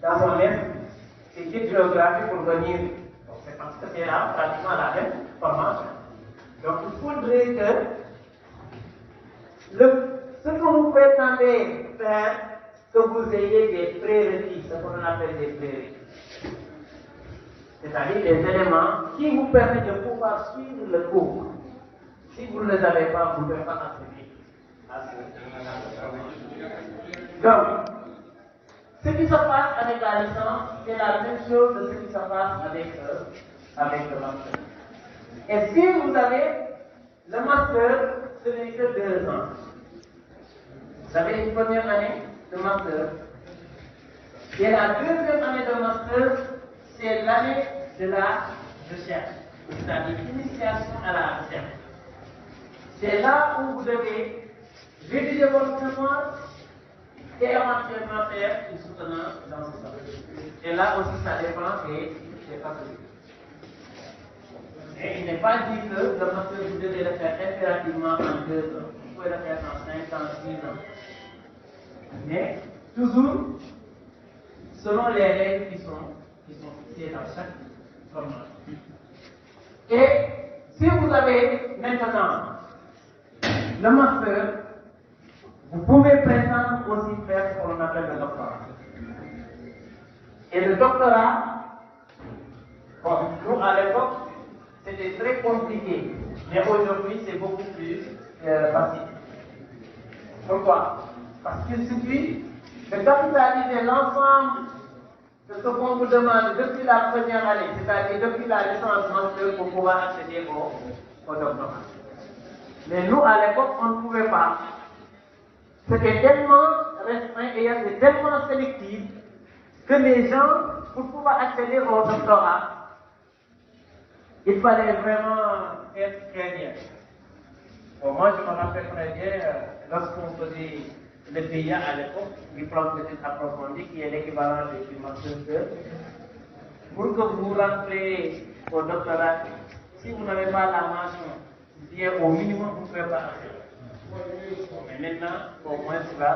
dans son lien, c'est une géographie pour venir. Donc, c'est parce que c'est là pratiquement la même formation. Donc, il faudrait que ce que vous prétendez faire, que vous ayez des prérequis, ce qu'on appelle des prérequis. C'est-à-dire des éléments qui vous permettent de pouvoir suivre le cours. Si vous ne les avez pas, vous ne pouvez pas accéder à ce. Donc, ce qui se passe avec la licence, c'est la même chose de ce qui se passe avec le master. Et si vous avez le master, ce n'est que 2 ans. Vous avez une première année de master. Et la deuxième année de master, c'est l'année de la recherche, c'est-à-dire l'initiation à la recherche. C'est là où vous devez rédiger votre mémoire, et éventuellement faire une soutenance dans ce sens. Et là aussi, ça dépend des facultés. Et il n'est pas dit que le master, vous devez le faire impérativement en 2 ans. Vous pouvez le faire en 5 ans, 6 ans. Mais toujours selon les règles qui sont fixées dans chaque formation. Et si vous avez maintenant le master, vous pouvez prétendre aussi faire ce qu'on appelle le doctorat. Et le doctorat, bon, nous à l'époque, c'était très compliqué, mais aujourd'hui c'est beaucoup plus facile. Pourquoi? Parce qu'il suffit de capitaliser l'ensemble de ce qu'on vous demande depuis la première année, c'est-à-dire depuis la licence master pour pouvoir accéder au doctorat. Mais nous, à l'époque, on ne pouvait pas. C'était tellement restreint et c'était tellement sélectif que les gens, pour pouvoir accéder au doctorat, il fallait vraiment être très bien. Bon, moi, je me rappelle très bien, lorsqu'on faisait le PIA à l'époque, diplôme d'études approfondies, qui est l'équivalent du master 2, pour que vous rentrez au doctorat, si vous n'avez pas la mention, bien au minimum, vous ne pouvez pas accéder. Mais maintenant, au moins, ça,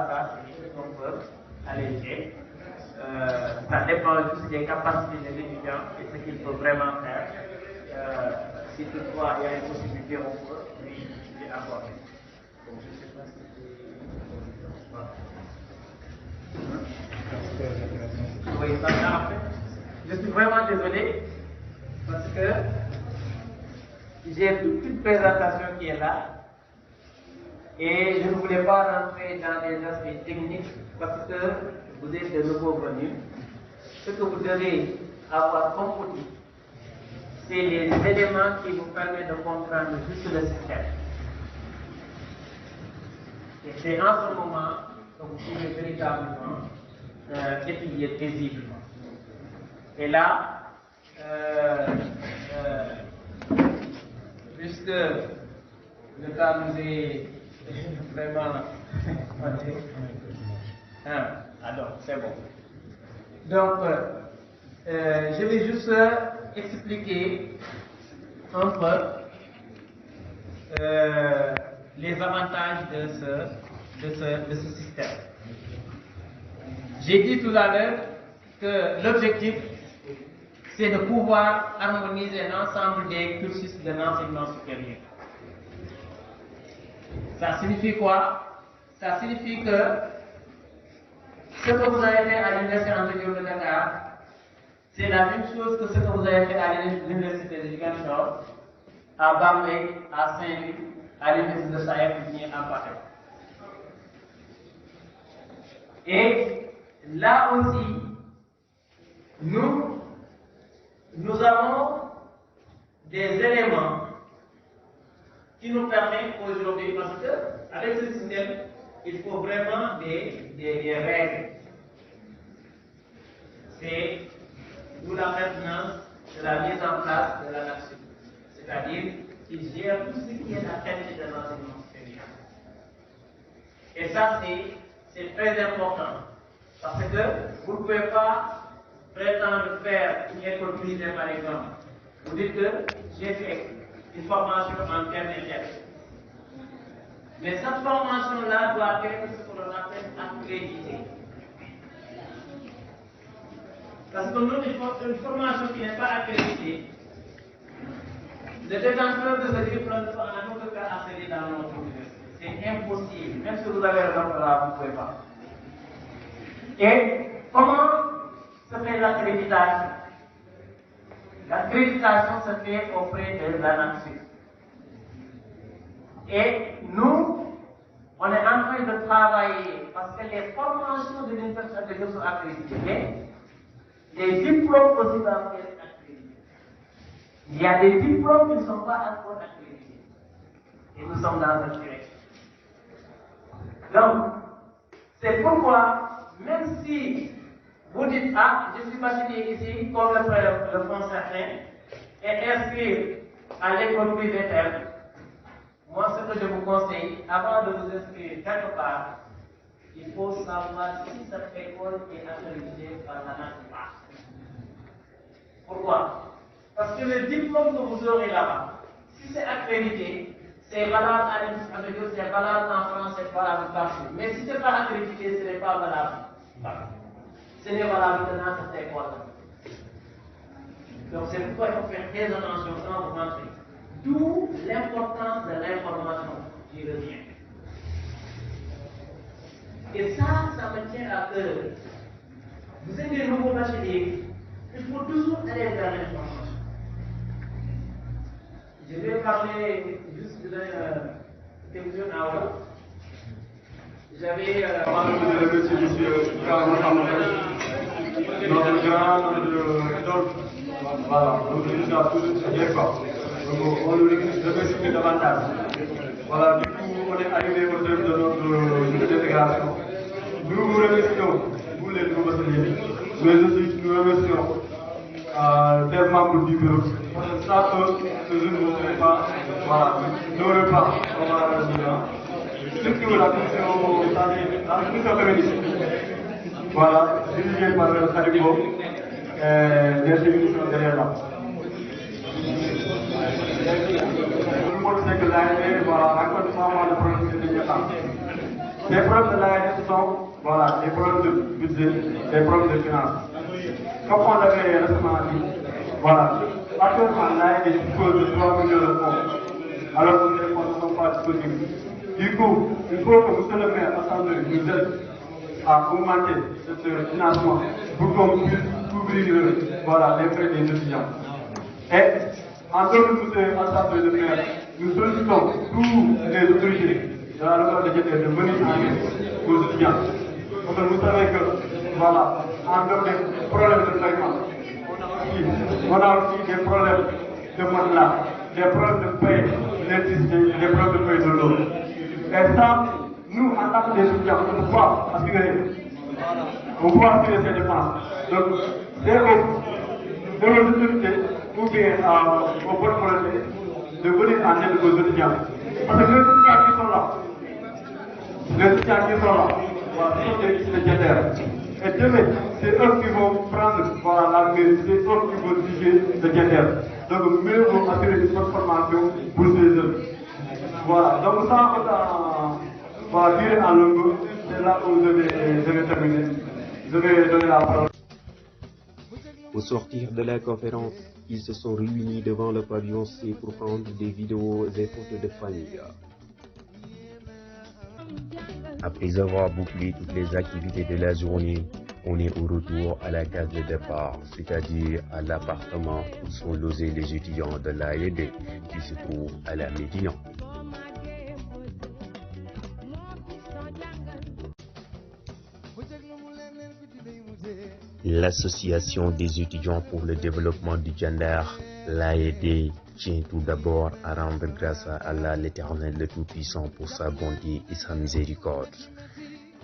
c'est un peu allégé. Ça dépend juste des capacités de l'étudiant et ce qu'il faut vraiment faire. Si toutefois il y a une possibilité, on peut lui aborder. Donc, je ne sais pas si c'est... Oui, ça en fait. Je suis vraiment désolé parce que j'ai toute une présentation qui est là et je ne voulais pas rentrer dans des aspects techniques parce que vous êtes de nouveaux venus. Ce que vous devez avoir comme outil, c'est les éléments qui vous permettent de comprendre juste le système. Et c'est en ce moment que vous pouvez véritablement étudier paisiblement. Et là, puisque le temps nous est vraiment... alors, c'est bon. Donc, je vais juste expliquer un peu les avantages de ce système. J'ai dit tout à l'heure que l'objectif, c'est de pouvoir harmoniser l'ensemble des cursus de l'enseignement supérieur. Ça signifie quoi? Ça signifie que ce que vous avez fait à l'Université Anta Diop de Dakar, c'est la même chose que ce que vous avez fait à l'Université de Ziguinchor, à Bambey, à Saint-Louis, à l'Université de Sahel et à Paris. Et là aussi, nous avons des éléments qui nous permettent aujourd'hui, parce qu'avec ce système, il faut vraiment des règles. C'est d'où la maintenance de la mise en place de la nation. C'est-à-dire qu'il gère tout ce qui est la qualité de l'enseignement supérieur. Et ça, c'est très important. Parce que vous ne pouvez pas prétendre faire une école privée, par exemple. Vous dites que j'ai fait une formation en termes interne. Mais cette formation-là doit être ce que l'on appelle accréditée. Parce que nous, une formation qui n'est pas accréditée, le détenteur de ce diplôme ne peut en aucun cas accéder dans notre université. C'est impossible. Même si vous avez le doctorat, vous ne pouvez pas. Et comment se fait l'accréditation? L'accréditation se fait auprès de l'ANACSUS. Et nous, on est en train de travailler parce que les formations de l'université de Diop sont accréditées. Les diplômes aussi doivent être accrédités. Il y a des diplômes qui ne sont pas encore accrédités. Et nous sommes dans cette direction. Donc, c'est pourquoi, même si vous dites, ah, je suis bachelier ici, comme le font certains, et inscrire à l'école privée telle, moi, ce que je vous conseille, avant de vous inscrire quelque part, il faut savoir si cette école est accréditée par la NACPA. Pourquoi? Parce que le diplôme que vous aurez là-bas, si c'est accrédité, c'est valable à l'État, c'est valable en France, c'est valable partout. Mais si ce n'est pas accrédité, ce n'est pas valable. Ce n'est valable que dans cette école. Donc c'est pourquoi il faut faire très attention quand vous rentrez. D'où l'importance de l'information qui revient. Et ça me tient à cœur. Vous êtes des nouveaux bacheliers, il faut toujours aller vers l'information. Je vais parler juste de quelques hours. J'avais notre grand idole, voilà, notre leader, donc on le remercie davantage. Voilà, du coup, on est arrivé au terme de notre délégation. Nous vous remercions, vous les nouveaux bacheliers, mais aussi nous remercions des membres du bureau. Ça, ce jour ne serait pas, voilà, n'aurait pas, on va le dire. Surtout la commission féministe. Voilà, dirigée par Sadibo, des émissions derrière là. Tout le monde sait que l'AND, voilà, encore une fois, le problème de l'État. Les problèmes de l'AND sont, voilà, des problèmes de budget, des problèmes de finances. Comme on l'avait récemment dit, voilà, actuellement l'AND dispose de 3 millions de fonds, alors que les fonds ne sont pas disponibles. Du coup, il faut que monsieur le maire Assemblée nous aide à augmenter ce financement pour qu'on puisse couvrir voilà, les frais des étudiants. Et en dehors de monsieur Assemblée de maire, nous sollicitons tous les autorités de la localité de venir en aide aux étudiants. Parce que vous savez que, voilà, en dehors des problèmes de paiement, on a aussi des problèmes de matelas, des problèmes de paie, des problèmes de paie de l'eau. Et ça, nous, en tant qu'étudiants, on ne peut pas assurer. On peut assurer ces dépenses. Donc, dès aux autorités, ou bien aux bonnes volontés, de venir en aide aux étudiants. Parce que les étudiants qui sont là, voilà, sont des légionnaires. Et demain, c'est eux qui vont prendre voilà, la mairie, c'est eux qui vont diriger le gender. Donc, mieux vaut assurer une bonne formation pour ces jeunes. Voilà, donc ça, on va dire en longueur, c'est là où je vais terminer. Je vais donner la parole. Au sortir de la conférence, ils se sont réunis devant le pavillon C pour prendre des vidéos et photos de famille. Après avoir bouclé toutes les activités de la journée, on est au retour à la case de départ, c'est-à-dire à l'appartement où sont logés les étudiants de l'AED qui se trouve à la Médina. L'association des étudiants pour le développement du gender, l'AED, tient tout d'abord à rendre grâce à Allah l'Éternel le Tout-Puissant pour sa bonté et sa miséricorde.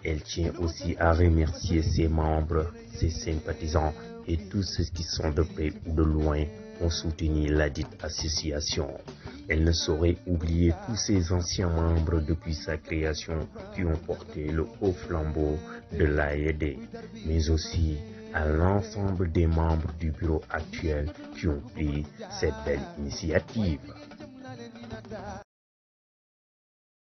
Elle tient aussi à remercier ses membres, ses sympathisants et tous ceux qui sont de près ou de loin ont soutenu la dite association. Elle ne saurait oublier tous ses anciens membres depuis sa création qui ont porté le haut flambeau de l'AED, mais aussi à l'ensemble des membres du bureau actuel qui ont pris cette belle initiative.